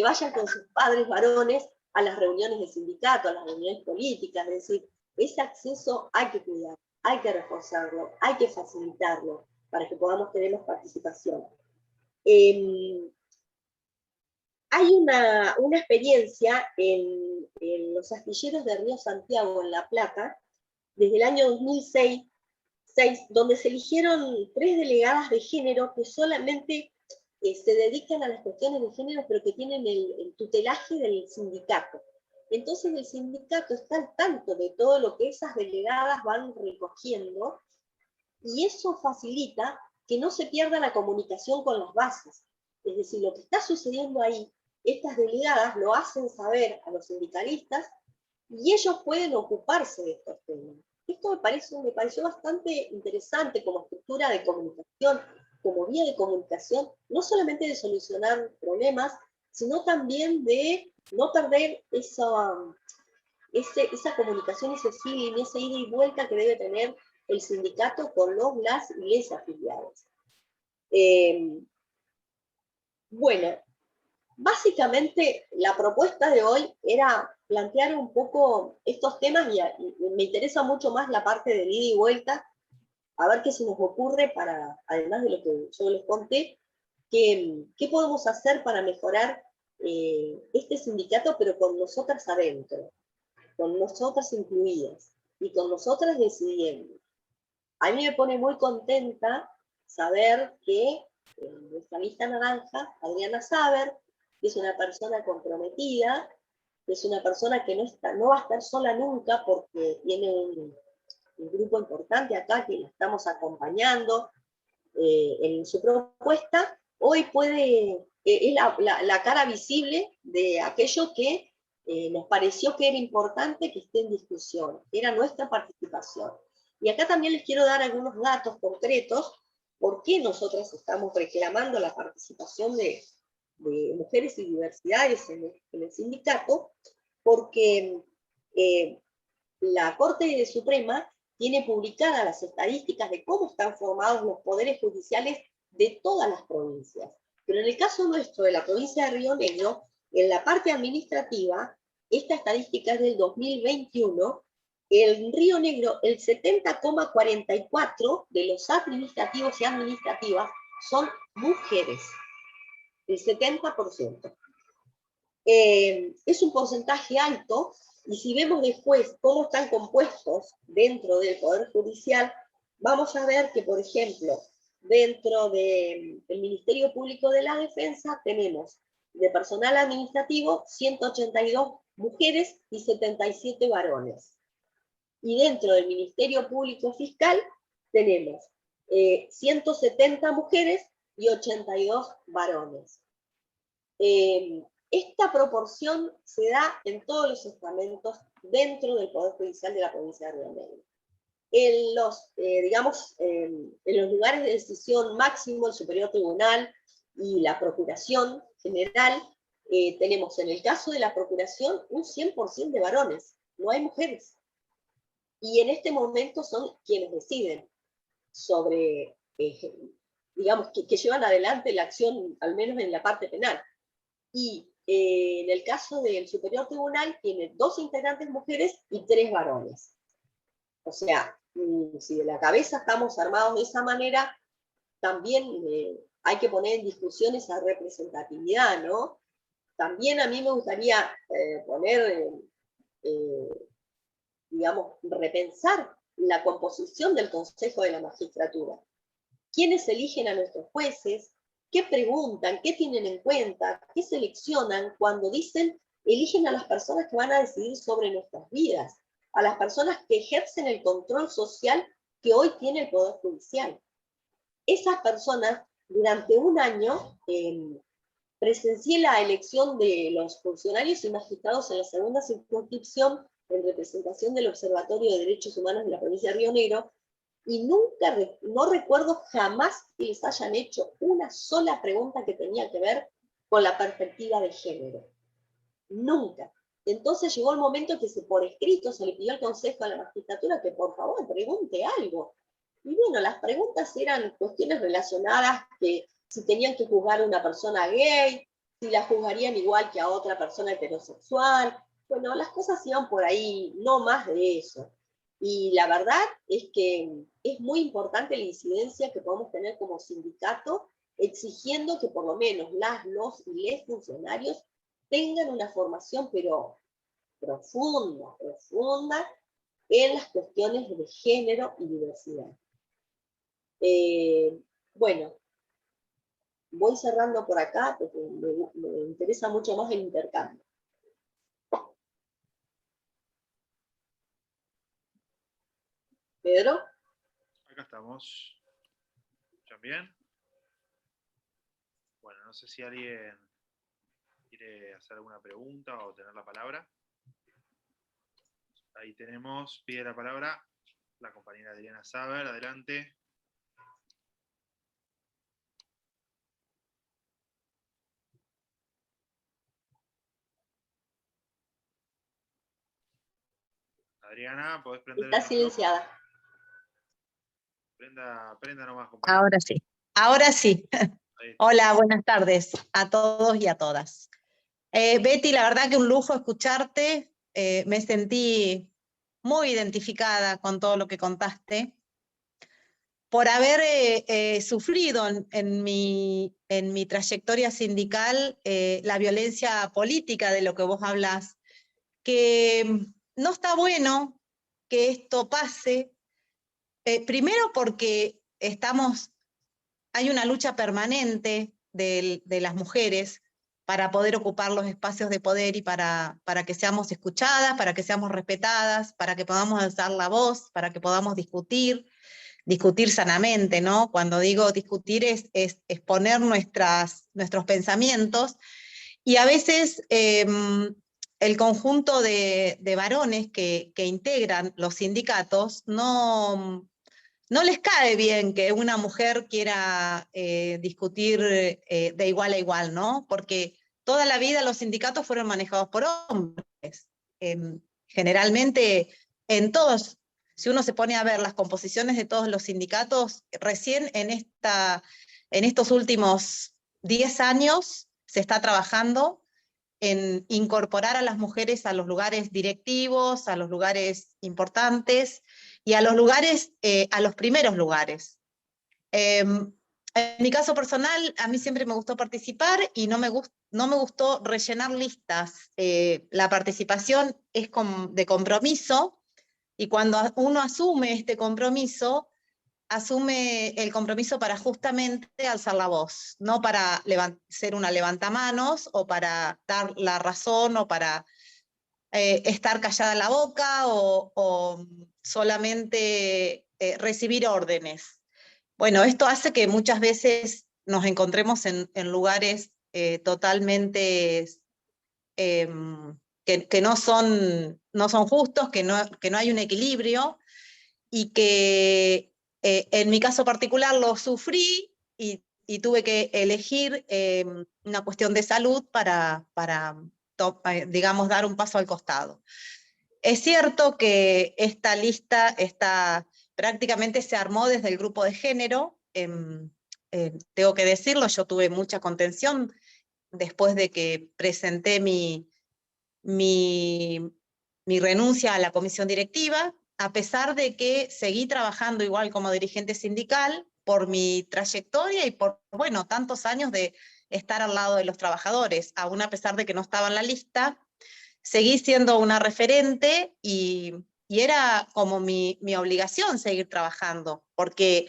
Speaker 2: vayan con sus padres varones a las reuniones del sindicato, a las reuniones políticas, es decir, ese acceso hay que cuidar, hay que reforzarlo, hay que facilitarlo para que podamos tener más participación. Hay una experiencia en los astilleros de Río Santiago, en La Plata, desde el año 2006, donde se eligieron 3 delegadas de género que solamente se dedican a las cuestiones de género, pero que tienen el tutelaje del sindicato. Entonces el sindicato está al tanto de todo lo que esas delegadas van recogiendo, y eso facilita que no se pierda la comunicación con las bases. Es decir, lo que está sucediendo ahí, estas delegadas lo hacen saber a los sindicalistas y ellos pueden ocuparse de estos temas. Esto me pareció bastante interesante como estructura de comunicación, como vía de comunicación, no solamente de solucionar problemas, sino también de no perder esa comunicación, ese feeling, esa ida y vuelta que debe tener el sindicato con las y les afiliados. Bueno, básicamente la propuesta de hoy era plantear un poco estos temas y me interesa mucho más la parte del ida y vuelta, a ver qué se nos ocurre para, además de lo que yo les conté, qué podemos hacer para mejorar este sindicato, pero con nosotras adentro, con nosotras incluidas y con nosotras decidiendo. A mí me pone muy contenta saber que nuestra lista naranja, Adriana Saber, que es una persona comprometida, que es una persona que no va a estar sola nunca porque tiene un grupo importante acá que la estamos acompañando en su propuesta, hoy es la cara visible de aquello que nos pareció que era importante que esté en discusión, que era nuestra participación. Y acá también les quiero dar algunos datos concretos por qué nosotras estamos reclamando la participación de mujeres y diversidades en el sindicato, porque la Corte Suprema tiene publicadas las estadísticas de cómo están formados los poderes judiciales de todas las provincias. Pero en el caso nuestro, de la provincia de Río Negro, en la parte administrativa, esta estadística es del 2021, en Río Negro el 70,44% de los administrativos y administrativas son mujeres, el 70%. Es un porcentaje alto, y si vemos después cómo están compuestos dentro del Poder Judicial, vamos a ver que, por ejemplo, dentro del Ministerio Público de la Defensa tenemos de personal administrativo 182 mujeres y 77 varones. Y dentro del Ministerio Público Fiscal tenemos 170 mujeres y 82 varones. Esta proporción se da en todos los estamentos dentro del Poder Judicial de la provincia de Río Negro. En los lugares de decisión máximo, el Superior Tribunal y la Procuración General, tenemos en el caso de la Procuración un 100% de varones, no hay mujeres. Y en este momento son quienes deciden sobre, que llevan adelante la acción, al menos en la parte penal. Y en el caso del Superior Tribunal tiene 2 integrantes mujeres y 3 varones. O sea, si de la cabeza estamos armados de esa manera, también hay que poner en discusión esa representatividad, ¿no? También a mí me gustaría repensar la composición del Consejo de la Magistratura. ¿Quiénes eligen a nuestros jueces? ¿Qué preguntan? ¿Qué tienen en cuenta? ¿Qué seleccionan cuando dicen eligen a las personas que van a decidir sobre nuestras vidas? A las personas que ejercen el control social que hoy tiene el Poder Judicial. Esas personas, durante un año, presencié la elección de los funcionarios y magistrados en la segunda circunscripción en representación del Observatorio de Derechos Humanos de la provincia de Río Negro, y no recuerdo jamás que les hayan hecho una sola pregunta que tenía que ver con la perspectiva de género. Nunca. Entonces llegó el momento que por escrito se le pidió al Consejo de la Magistratura que por favor pregunte algo. Y bueno, las preguntas eran cuestiones relacionadas que si tenían que juzgar a una persona gay, si la juzgarían igual que a otra persona heterosexual. Bueno, las cosas iban por ahí, no más de eso. Y la verdad es que es muy importante la incidencia que podemos tener como sindicato, exigiendo que por lo menos los y les funcionarios tengan una formación, pero profunda, profunda, en las cuestiones de género y diversidad. Bueno, voy cerrando por acá porque me interesa mucho más el intercambio. Pedro.
Speaker 1: Acá estamos. ¿Escuchan bien? Bueno, no sé si alguien quiere hacer alguna pregunta o tener la palabra. Ahí tenemos, pide la palabra la compañera Adriana Saber, adelante. Adriana, ¿podés prender
Speaker 2: Está
Speaker 1: el micrófono?
Speaker 2: silenciada.
Speaker 1: Prenda nomás, compañera.
Speaker 3: Ahora sí. Ahora sí. Hola, buenas tardes a todos y a todas. Betty, la verdad que un lujo escucharte. Me sentí muy identificada con todo lo que contaste. Por haber sufrido en mi trayectoria sindical la violencia política de lo que vos hablas, que no está bueno que esto pase, primero porque hay una lucha permanente de las mujeres para poder ocupar los espacios de poder y para que seamos escuchadas, para que seamos respetadas, para que podamos alzar la voz, para que podamos discutir sanamente, ¿no? Cuando digo discutir es exponer nuestros pensamientos, y a veces el conjunto de varones que integran los sindicatos no les cae bien que una mujer quiera discutir de igual a igual, ¿no? Porque toda la vida los sindicatos fueron manejados por hombres. Generalmente en todos, si uno se pone a ver las composiciones de todos los sindicatos, recién en estos últimos 10 años se está trabajando en incorporar a las mujeres a los lugares directivos, a los lugares importantes y a los lugares, a los primeros lugares. En mi caso personal, a mí siempre me gustó participar y no me gustó rellenar listas. La participación es de compromiso, y cuando uno asume este compromiso, asume el compromiso para justamente alzar la voz, no para ser una levantamanos o para dar la razón o para estar callada la boca o solamente recibir órdenes. Bueno, esto hace que muchas veces nos encontremos en lugares totalmente que no son justos, que no hay un equilibrio, y que en mi caso particular lo sufrí y tuve que elegir una cuestión de salud para digamos, dar un paso al costado. Es cierto que esta lista prácticamente se armó desde el grupo de género. Tengo que decirlo, yo tuve mucha contención después de que presenté mi renuncia a la comisión directiva, a pesar de que seguí trabajando igual como dirigente sindical por mi trayectoria y por, bueno, tantos años de estar al lado de los trabajadores. Aún a pesar de que no estaba en la lista, seguí siendo una referente y era como mi obligación seguir trabajando, porque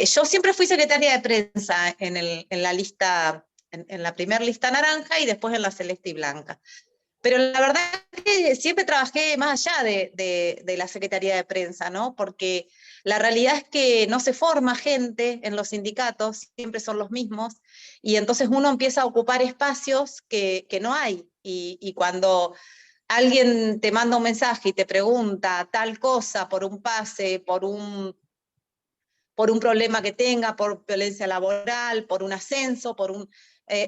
Speaker 3: yo siempre fui secretaria de prensa en la lista, en la primera lista naranja y después en la celeste y blanca. Pero la verdad es que siempre trabajé más allá de la Secretaría de Prensa, ¿no? Porque la realidad es que no se forma gente en los sindicatos, siempre son los mismos, y entonces uno empieza a ocupar espacios que no hay. Y cuando alguien te manda un mensaje y te pregunta tal cosa por un pase, por un problema que tenga, por violencia laboral, por un ascenso,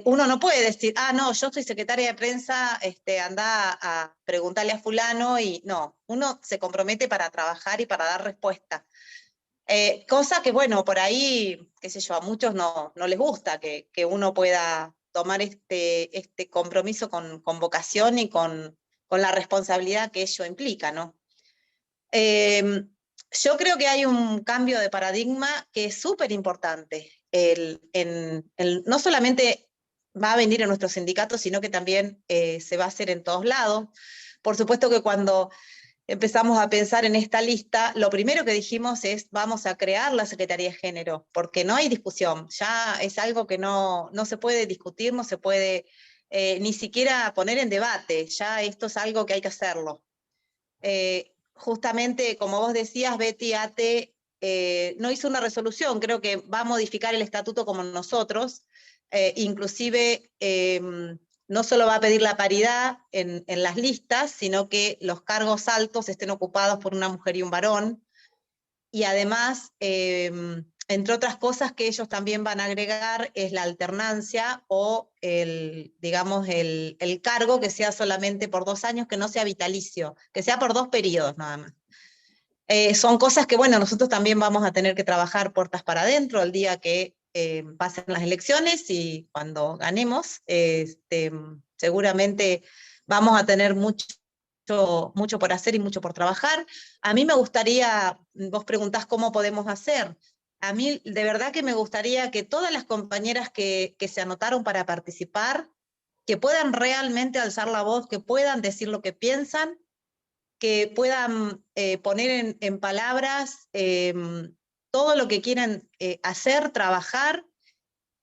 Speaker 3: uno no puede decir, no, yo soy secretaria de prensa, anda a preguntarle a fulano, y no, uno se compromete para trabajar y para dar respuesta. Cosa que, bueno, por ahí, qué sé yo, a muchos no les gusta que uno pueda tomar este compromiso con vocación y con la responsabilidad que ello implica, ¿no? Yo creo que hay un cambio de paradigma que es súper importante. No solamente va a venir en nuestros sindicatos, sino que también se va a hacer en todos lados. Por supuesto que cuando empezamos a pensar en esta lista, lo primero que dijimos es, vamos a crear la Secretaría de Género, porque no hay discusión, ya es algo que no se puede discutir, no se puede ni siquiera poner en debate, ya esto es algo que hay que hacerlo. Justamente, como vos decías, Betty, ATE no hizo una resolución, creo que va a modificar el estatuto como nosotros, inclusive no solo va a pedir la paridad en las listas, sino que los cargos altos estén ocupados por una mujer y un varón, y además, entre otras cosas que ellos también van a agregar, es la alternancia o digamos, el cargo que sea solamente por 2 años, que no sea vitalicio, que sea por 2 periodos nada más. Son cosas que, bueno, nosotros también vamos a tener que trabajar puertas para adentro el día que pasen las elecciones, y cuando ganemos, seguramente vamos a tener mucho por hacer y mucho por trabajar. A mí me gustaría, vos preguntás cómo podemos hacer, a mí de verdad que me gustaría que todas las compañeras que se anotaron para participar, que puedan realmente alzar la voz, que puedan decir lo que piensan, que puedan poner en palabras todo lo que quieran hacer, trabajar,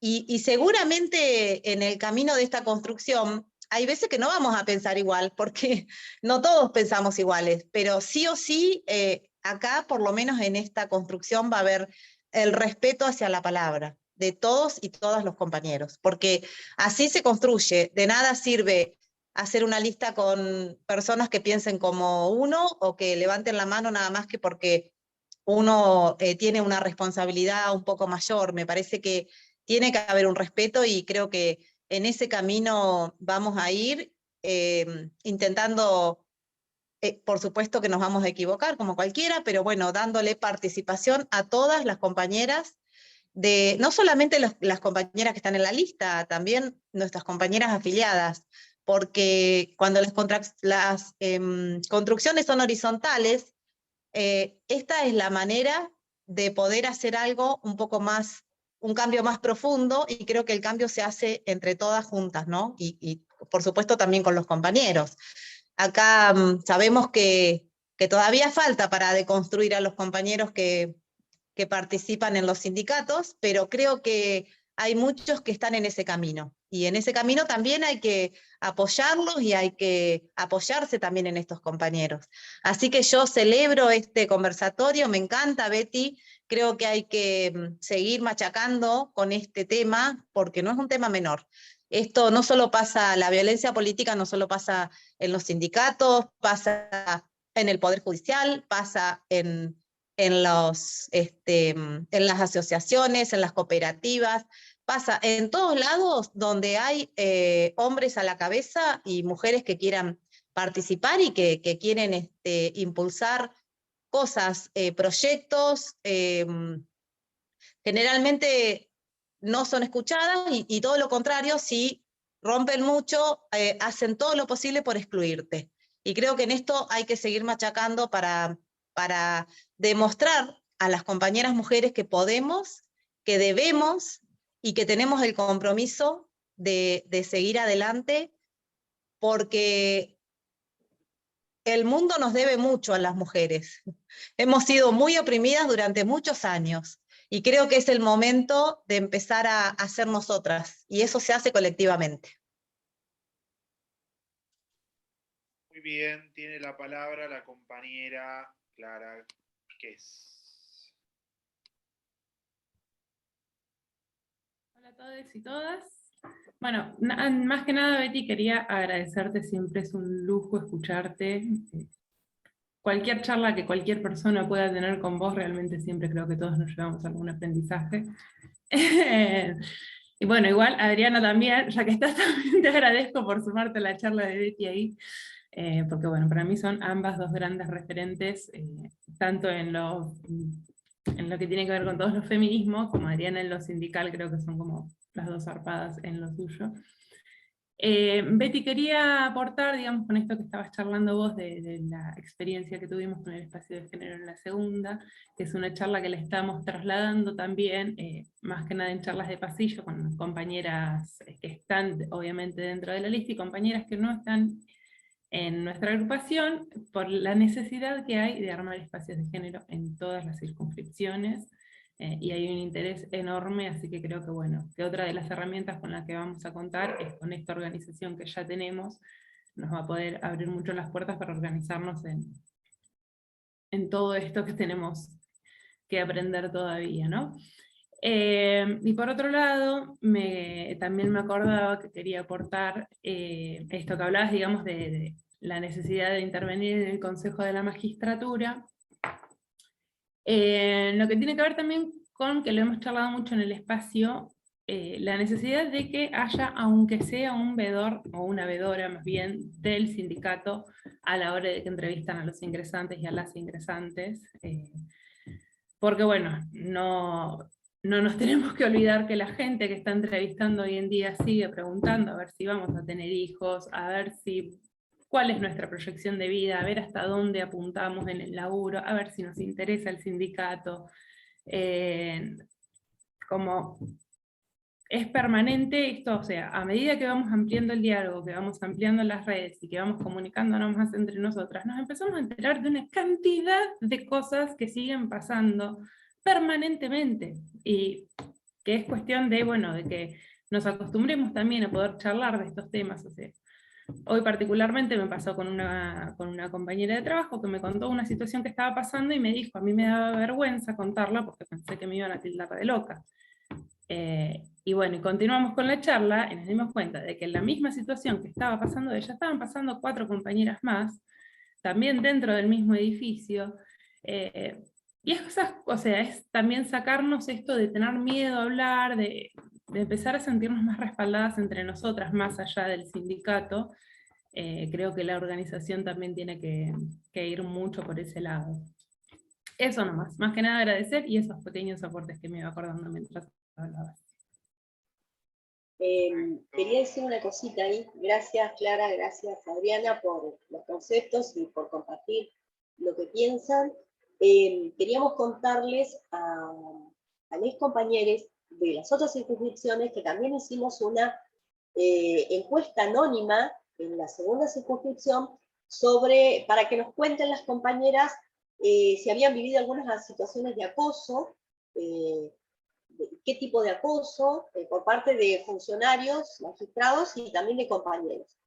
Speaker 3: y seguramente en el camino de esta construcción hay veces que no vamos a pensar igual, porque no todos pensamos iguales, pero sí o sí, acá por lo menos en esta construcción va a haber el respeto hacia la palabra de todos y todas los compañeros, porque así se construye. De nada sirve hacer una lista con personas que piensen como uno o que levanten la mano nada más que porque uno tiene una responsabilidad un poco mayor. Me parece que tiene que haber un respeto, y creo que en ese camino vamos a ir intentando, por supuesto que nos vamos a equivocar como cualquiera, pero bueno, dándole participación a todas las compañeras, no solamente las compañeras que están en la lista, también nuestras compañeras afiliadas, porque cuando las construcciones son horizontales, esta es la manera de poder hacer algo un poco más, un cambio más profundo, y creo que el cambio se hace entre todas juntas, ¿no? Y por supuesto también con los compañeros. Acá sabemos que todavía falta para deconstruir a los compañeros que participan en los sindicatos, pero creo que hay muchos que están en ese camino. Y en ese camino también hay que apoyarlos, y hay que apoyarse también en estos compañeros. Así que yo celebro este conversatorio, me encanta, Betty. Creo que hay que seguir machacando con este tema, porque no es un tema menor. Esto no solo pasa, la violencia política no solo pasa en los sindicatos, pasa en el Poder Judicial, pasa en las asociaciones, en las cooperativas, pasa en todos lados donde hay hombres a la cabeza y mujeres que quieran participar y que quieren impulsar cosas, proyectos, generalmente no son escuchadas, y todo lo contrario, si rompen mucho, hacen todo lo posible por excluirte. Y creo que en esto hay que seguir machacando para demostrar a las compañeras mujeres que podemos, que debemos y que tenemos el compromiso de seguir adelante, porque el mundo nos debe mucho a las mujeres. Hemos sido muy oprimidas durante muchos años y creo que es el momento de empezar a ser nosotras, y eso se hace colectivamente.
Speaker 1: Muy bien, tiene la palabra la compañera Clara Ques.
Speaker 4: Hola a todos y todas. Bueno, más que nada, Betty, quería agradecerte, siempre es un lujo escucharte. Cualquier charla que cualquier persona pueda tener con vos, realmente siempre creo que todos nos llevamos algún aprendizaje. Y bueno, igual Adriana también, ya que estás también te agradezco por sumarte a la charla de Betty ahí, porque bueno, para mí son ambas dos grandes referentes, tanto en lo que tiene que ver con todos los feminismos, como Adriana en lo sindical, creo que son como las dos zarpadas en lo suyo. Betty, quería aportar, digamos, con esto que estabas charlando vos de la experiencia que tuvimos con el espacio de género en la segunda, que es una charla que le estamos trasladando también, más que nada en charlas de pasillo, con compañeras que están obviamente dentro de la lista y compañeras que no están en nuestra agrupación, por la necesidad que hay de armar espacios de género en todas las circunscripciones, y hay un interés enorme, así que creo que bueno, que otra de las herramientas con las que vamos a contar es con esta organización que ya tenemos, nos va a poder abrir mucho las puertas para organizarnos en todo esto que tenemos que aprender todavía, ¿no? Y por otro lado, también me acordaba que quería aportar esto que hablabas, digamos, de la necesidad de intervenir en el Consejo de la Magistratura, lo que tiene que ver también con, que lo hemos charlado mucho en el espacio, la necesidad de que haya, aunque sea un vedor, o una vedora más bien, del sindicato a la hora de que entrevistan a los ingresantes y a las ingresantes, porque bueno, no nos tenemos que olvidar que la gente que está entrevistando hoy en día sigue preguntando a ver si vamos a tener hijos, a ver cuál es nuestra proyección de vida, a ver hasta dónde apuntamos en el laburo, a ver si nos interesa el sindicato. Como es permanente esto, o sea, a medida que vamos ampliando el diálogo, que vamos ampliando las redes y que vamos comunicándonos más entre nosotras, nos empezamos a enterar de una cantidad de cosas que siguen pasando permanentemente, y que es cuestión de, bueno, de que nos acostumbremos también a poder charlar de estos temas. O sea, hoy particularmente me pasó con una compañera de trabajo que me contó una situación que estaba pasando y me dijo, a mí me daba vergüenza contarla porque pensé que me iban a tildar de loca. Y bueno, y continuamos con la charla y nos dimos cuenta de que en la misma situación que estaba pasando ella, estaban pasando 4 compañeras más, también dentro del mismo edificio, y o sea, es también sacarnos esto de tener miedo a hablar, de empezar a sentirnos más respaldadas entre nosotras, más allá del sindicato. Creo que la organización también tiene que ir mucho por ese lado. Eso nomás, más que nada agradecer y esos pequeños aportes que me iba acordando mientras hablabas.
Speaker 2: Quería decir una cosita ahí. Gracias, Clara, gracias, Adriana, por los conceptos y por compartir lo que piensan. Queríamos contarles a mis compañeros de las otras circunscripciones que también hicimos una encuesta anónima en la segunda circunscripción para que nos cuenten las compañeras si habían vivido algunas situaciones de acoso, qué tipo de acoso por parte de funcionarios, magistrados y también de compañeros.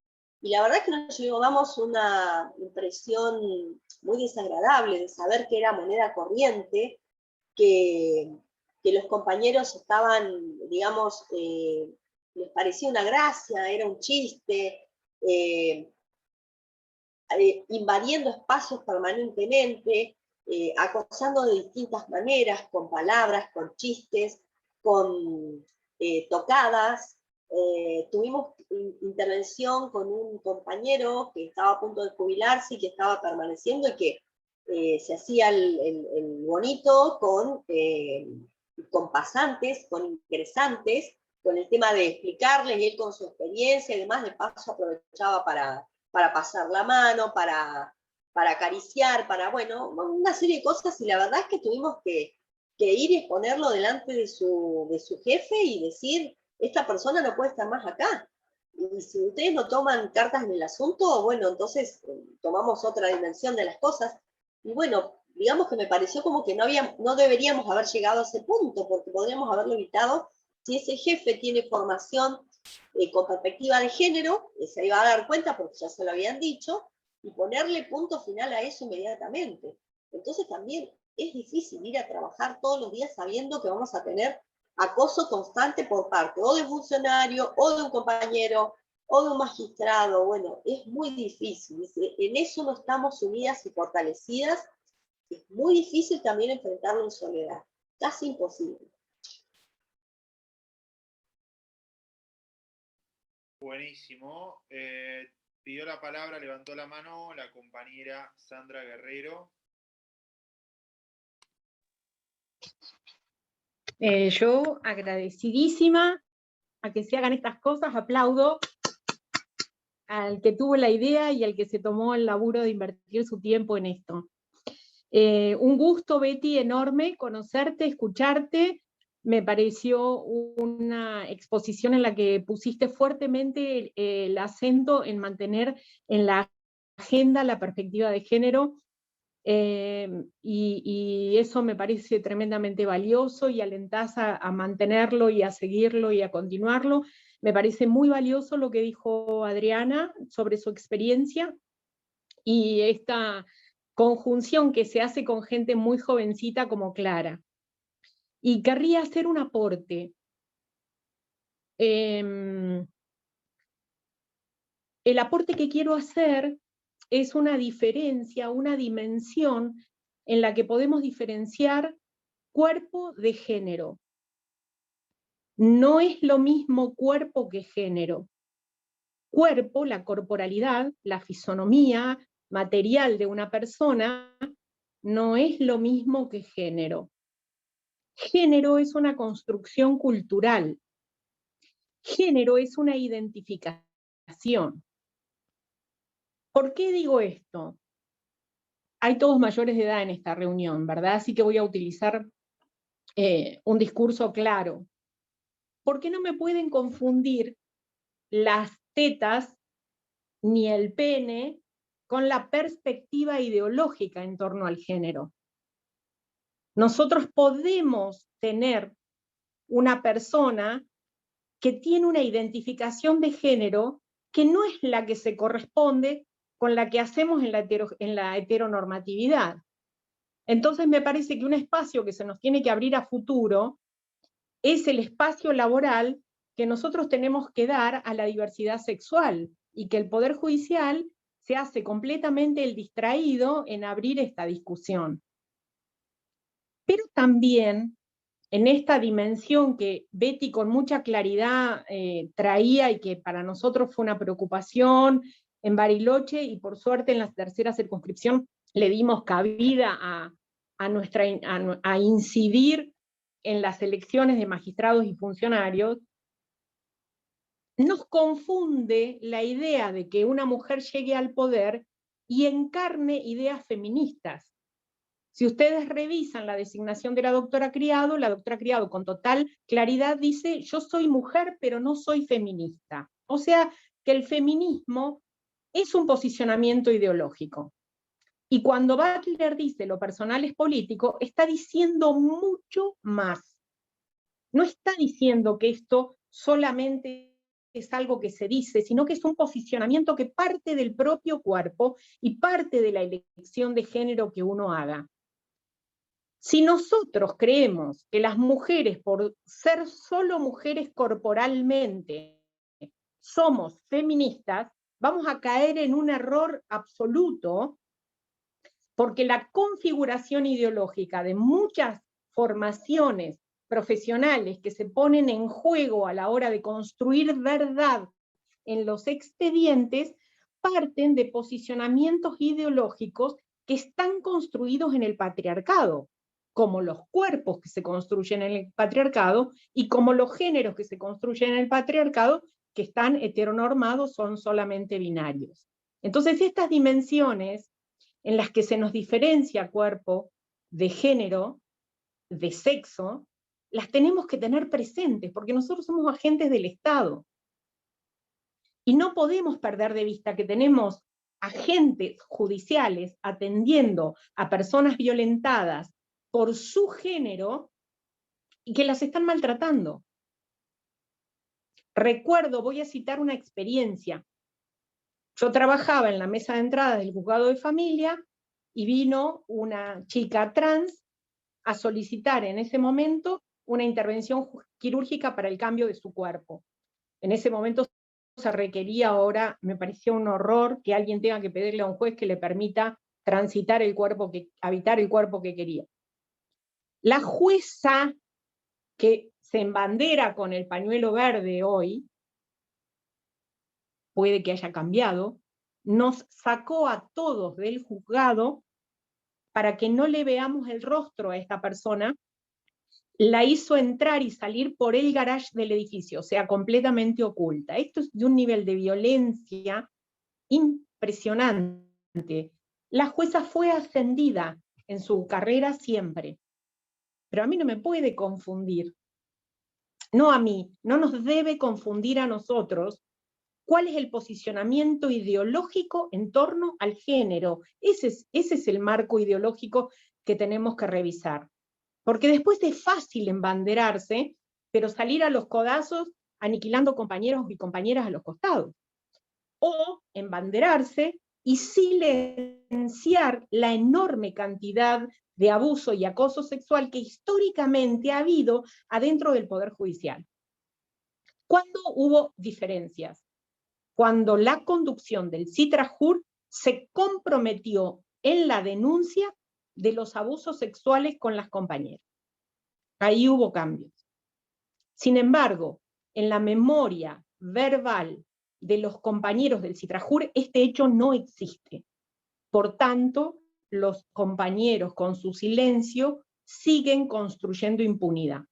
Speaker 2: Y la verdad es que nos llevamos una impresión muy desagradable de saber que era moneda corriente, que los compañeros estaban, digamos, les parecía una gracia, era un chiste, invadiendo espacios permanentemente, acosando de distintas maneras, con palabras, con chistes, con tocadas. Tuvimos intervención con un compañero que estaba a punto de jubilarse y que estaba permaneciendo y que se hacía el bonito con pasantes, con ingresantes, con el tema de explicarles, y él con su experiencia y demás, de paso aprovechaba para pasar la mano, para acariciar, bueno, una serie de cosas, y la verdad es que tuvimos que ir y exponerlo delante de su jefe y decir, esta persona no puede estar más acá. Y si ustedes no toman cartas en el asunto, bueno, entonces tomamos otra dimensión de las cosas. Y bueno, digamos que me pareció como que no deberíamos haber llegado a ese punto, porque podríamos haberlo evitado si ese jefe tiene formación con perspectiva de género, se iba a dar cuenta porque ya se lo habían dicho, y ponerle punto final a eso inmediatamente. Entonces también es difícil ir a trabajar todos los días sabiendo que vamos a tener acoso constante por parte o de un funcionario, o de un compañero, o de un magistrado. Bueno, es muy difícil. En eso no estamos unidas y fortalecidas. Es muy difícil también enfrentarlo en soledad. Casi imposible.
Speaker 1: Buenísimo. Pidió la palabra, levantó la mano la compañera Sandra Guerrero.
Speaker 5: Yo agradecidísima a que se hagan estas cosas, aplaudo al que tuvo la idea y al que se tomó el laburo de invertir su tiempo en esto. Un gusto, Betty, enorme conocerte, escucharte. Me pareció una exposición en la que pusiste fuertemente el acento en mantener en la agenda la perspectiva de género, y eso me parece tremendamente valioso, y alentás a mantenerlo y a seguirlo y a continuarlo. Me parece muy valioso lo que dijo Adriana sobre su experiencia y esta conjunción que se hace con gente muy jovencita como Clara. Y querría hacer un aporte. El aporte que quiero hacer es una diferencia, una dimensión en la que podemos diferenciar cuerpo de género. No es lo mismo cuerpo que género. Cuerpo, la corporalidad, la fisonomía material de una persona, no es lo mismo que género. Género es una construcción cultural. Género es una identificación. ¿Por qué digo esto? Hay todos mayores de edad en esta reunión, ¿verdad? Así que voy a utilizar un discurso claro. ¿Por qué no me pueden confundir las tetas ni el pene con la perspectiva ideológica en torno al género? Nosotros podemos tener una persona que tiene una identificación de género que no es la que se corresponde con la que hacemos en la heteronormatividad. Entonces me parece que un espacio que se nos tiene que abrir a futuro es el espacio laboral que nosotros tenemos que dar a la diversidad sexual, y que el Poder Judicial se hace completamente el distraído en abrir esta discusión. Pero también en esta dimensión que Betty con mucha claridad traía, y que para nosotros fue una preocupación en Bariloche, y por suerte en la tercera circunscripción le dimos cabida a incidir en las elecciones de magistrados y funcionarios, nos confunde la idea de que una mujer llegue al poder y encarne ideas feministas. Si ustedes revisan la designación de la doctora Criado con total claridad dice: yo soy mujer pero no soy feminista. O sea que el feminismo es un posicionamiento ideológico. Y cuando Butler dice lo personal es político, está diciendo mucho más. No está diciendo que esto solamente es algo que se dice, sino que es un posicionamiento que parte del propio cuerpo y parte de la elección de género que uno haga. Si nosotros creemos que las mujeres, por ser solo mujeres corporalmente, somos feministas, vamos a caer en un error absoluto, porque la configuración ideológica de muchas formaciones profesionales que se ponen en juego a la hora de construir verdad en los expedientes parten de posicionamientos ideológicos que están construidos en el patriarcado, como los cuerpos que se construyen en el patriarcado y como los géneros que se construyen en el patriarcado, que están heteronormados, son solamente binarios. Entonces estas dimensiones en las que se nos diferencia cuerpo de género, de sexo, las tenemos que tener presentes, porque nosotros somos agentes del Estado. Y no podemos perder de vista que tenemos agentes judiciales atendiendo a personas violentadas por su género y que las están maltratando. Recuerdo, voy a citar una experiencia. Yo trabajaba en la mesa de entrada del juzgado de familia y vino una chica trans a solicitar en ese momento una intervención quirúrgica para el cambio de su cuerpo. En ese momento se requería, ahora me parecía un horror que alguien tenga que pedirle a un juez que le permita transitar el cuerpo, habitar el cuerpo que quería. La jueza, que se embandera con el pañuelo verde hoy, puede que haya cambiado, nos sacó a todos del juzgado para que no le veamos el rostro a esta persona, la hizo entrar y salir por el garage del edificio, o sea, completamente oculta. Esto es de un nivel de violencia impresionante. La jueza fue ascendida en su carrera siempre, pero a mí no me puede confundir. No a mí, no nos debe confundir a nosotros cuál es el posicionamiento ideológico en torno al género. Ese es el marco ideológico que tenemos que revisar. Porque después es fácil embanderarse, pero salir a los codazos aniquilando compañeros y compañeras a los costados. O embanderarse y silenciar la enorme cantidad de abuso y acoso sexual que históricamente ha habido adentro del Poder Judicial. ¿Cuándo hubo diferencias? Cuando la conducción del CITRAJUR se comprometió en la denuncia de los abusos sexuales con las compañeras. Ahí hubo cambios. Sin embargo, en la memoria verbal de los compañeros del CITRAJUR, este hecho no existe. Por tanto, los compañeros con su silencio siguen construyendo impunidad.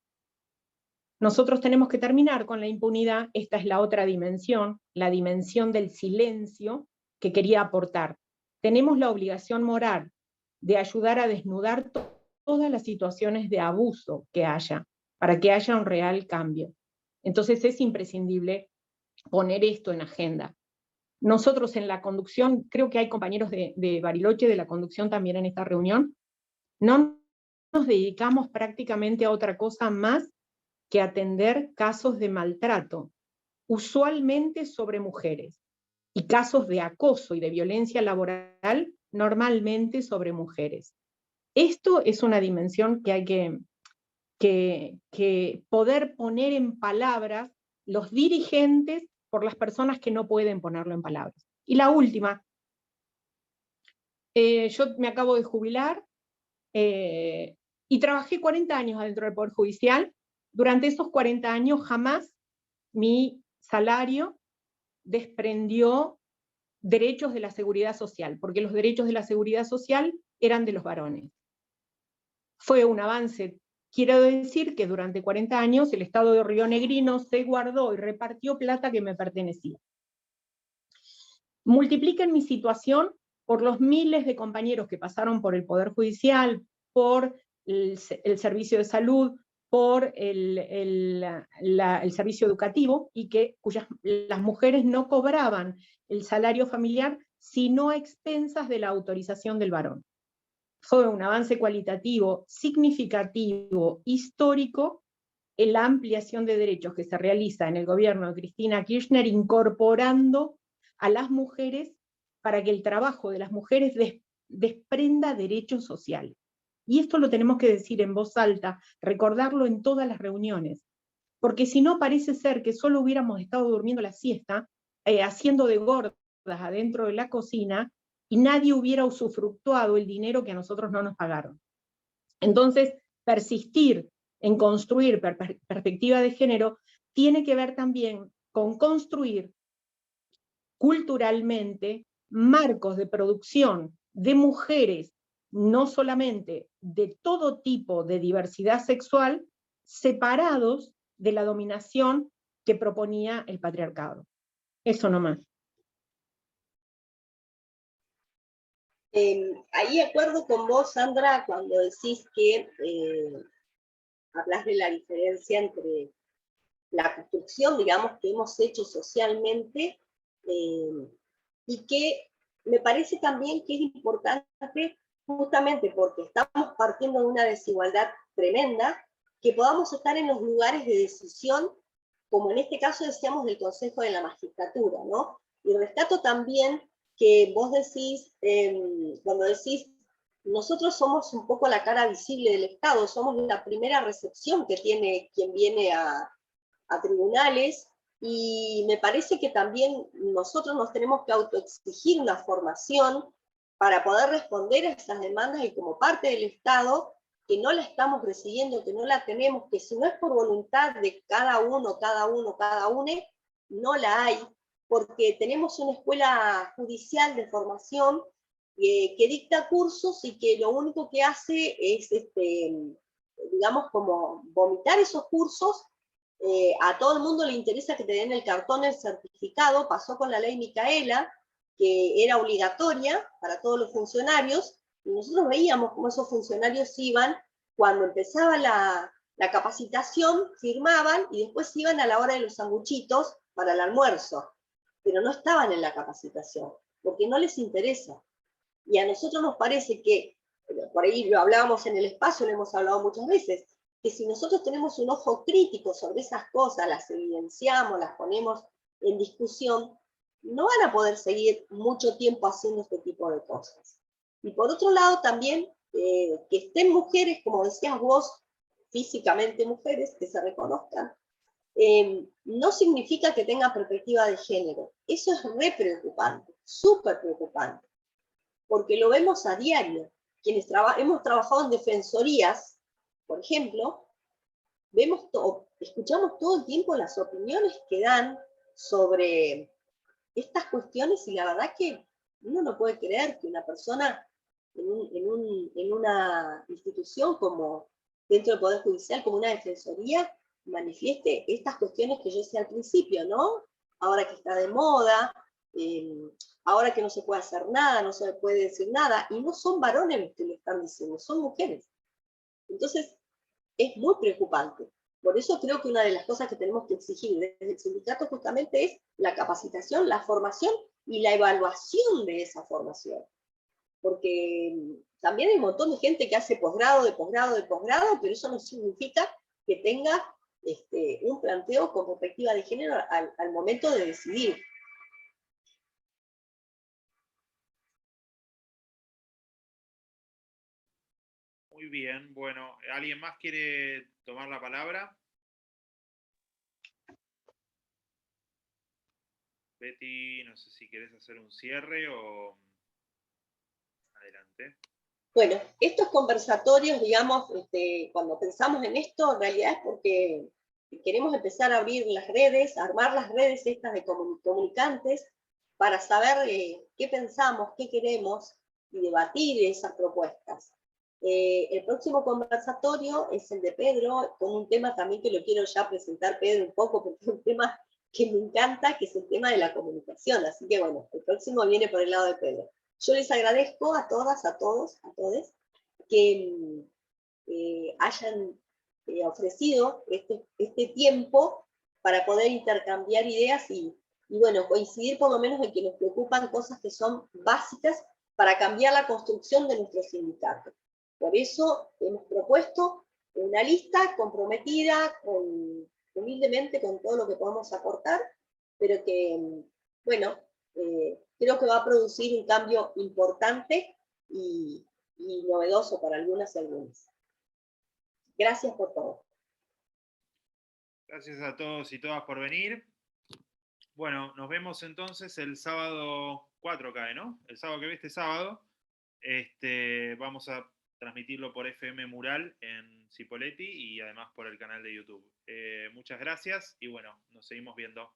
Speaker 5: Nosotros tenemos que terminar con la impunidad. Esta es la otra dimensión, la dimensión del silencio que quería aportar. Tenemos la obligación moral de ayudar a desnudar todas las situaciones de abuso que haya, para que haya un real cambio. Entonces es imprescindible poner esto en agenda. Nosotros en la conducción, creo que hay compañeros de Bariloche de la conducción también en esta reunión, no nos dedicamos prácticamente a otra cosa más que atender casos de maltrato, usualmente sobre mujeres, y casos de acoso y de violencia laboral, normalmente sobre mujeres. Esto es una dimensión que hay que poder poner en palabras los dirigentes por las personas que no pueden ponerlo en palabras. Y la última, yo me acabo de jubilar y trabajé 40 años adentro del Poder Judicial. Durante esos 40 años jamás mi salario desprendió derechos de la seguridad social, porque los derechos de la seguridad social eran de los varones. Fue un avance. Quiero decir que durante 40 años el Estado de Río Negrino se guardó y repartió plata que me pertenecía. Multipliquen mi situación por los miles de compañeros que pasaron por el Poder Judicial, por el servicio de salud, por el servicio educativo, y las mujeres no cobraban el salario familiar sino a expensas de la autorización del varón. Fue un avance cualitativo, significativo, histórico, en la ampliación de derechos que se realiza en el gobierno de Cristina Kirchner, incorporando a las mujeres para que el trabajo de las mujeres desprenda derechos sociales. Y esto lo tenemos que decir en voz alta, recordarlo en todas las reuniones, porque si no parece ser que solo hubiéramos estado durmiendo la siesta, haciendo de gordas adentro de la cocina, y nadie hubiera usufructuado el dinero que a nosotros no nos pagaron. Entonces, persistir en construir perspectiva de género tiene que ver también con construir culturalmente marcos de producción de mujeres, no solamente de todo tipo de diversidad sexual, separados de la dominación que proponía el patriarcado. Eso nomás.
Speaker 2: Ahí acuerdo con vos, Sandra, cuando decís que hablas de la diferencia entre la construcción, digamos, que hemos hecho socialmente y que me parece también que es importante, justamente porque estamos partiendo de una desigualdad tremenda, que podamos estar en los lugares de decisión, como en este caso decíamos del Consejo de la Magistratura, ¿no? Y rescato también que vos decís, cuando decís, nosotros somos un poco la cara visible del Estado, somos la primera recepción que tiene quien viene a tribunales, y me parece que también nosotros nos tenemos que autoexigir una formación para poder responder a esas demandas, y como parte del Estado, que no la estamos recibiendo, que no la tenemos, que si no es por voluntad de cada uno, no la hay, porque tenemos una escuela judicial de formación que dicta cursos y que lo único que hace es, digamos, como vomitar esos cursos. A todo el mundo le interesa que te den el cartón, el certificado. Pasó con la ley Micaela, que era obligatoria para todos los funcionarios, y nosotros veíamos cómo esos funcionarios iban, cuando empezaba la capacitación, firmaban, y después iban a la hora de los sanguchitos para el almuerzo, pero no estaban en la capacitación, porque no les interesa. Y a nosotros nos parece que, por ahí lo hablábamos en el espacio, lo hemos hablado muchas veces, que si nosotros tenemos un ojo crítico sobre esas cosas, las evidenciamos, las ponemos en discusión, no van a poder seguir mucho tiempo haciendo este tipo de cosas. Y por otro lado también, que estén mujeres, como decías vos, físicamente mujeres, que se reconozcan, no significa que tengan perspectiva de género. Eso es re preocupante, súper preocupante, porque lo vemos a diario. Quienes hemos trabajado en defensorías, por ejemplo, escuchamos todo el tiempo las opiniones que dan sobre estas cuestiones, y la verdad que uno no puede creer que una persona en una institución como dentro del Poder Judicial, como una defensoría, manifieste estas cuestiones que yo decía al principio, ¿no? Ahora que está de moda, ahora que no se puede hacer nada, no se puede decir nada, y no son varones los que lo están diciendo, son mujeres. Entonces, es muy preocupante. Por eso creo que una de las cosas que tenemos que exigir desde el sindicato justamente es la capacitación, la formación y la evaluación de esa formación. Porque también hay un montón de gente que hace posgrado, de posgrado, de posgrado, pero eso no significa que tenga un planteo con perspectiva de género al momento de decidir.
Speaker 1: Muy bien, bueno, ¿alguien más quiere tomar la palabra? Betty, no sé si querés hacer un cierre o... Adelante.
Speaker 2: Bueno, estos conversatorios, digamos, cuando pensamos en esto, en realidad es porque queremos empezar a abrir las redes, a armar las redes estas de comunicantes, para saber qué pensamos, qué queremos, y debatir esas propuestas. El próximo conversatorio es el de Pedro, con un tema también que lo quiero ya presentar, Pedro, un poco, porque es un tema que me encanta, que es el tema de la comunicación. Así que bueno, el próximo viene por el lado de Pedro. Yo les agradezco a todas, a todos, a todos, que hayan ofrecido este tiempo para poder intercambiar ideas y bueno, coincidir por lo menos en que nos preocupan cosas que son básicas para cambiar la construcción de nuestro sindicato. Por eso hemos propuesto una lista comprometida, humildemente, con todo lo que podemos aportar, pero que, bueno, creo que va a producir un cambio importante y novedoso para algunas y algunos. Gracias por todo.
Speaker 1: Gracias a todos y todas por venir. Bueno, nos vemos entonces el sábado 4 cae, ¿no? El sábado que viene, este sábado. Vamos a transmitirlo por FM Mural en Cipolletti y además por el canal de YouTube. Muchas gracias y bueno, nos seguimos viendo.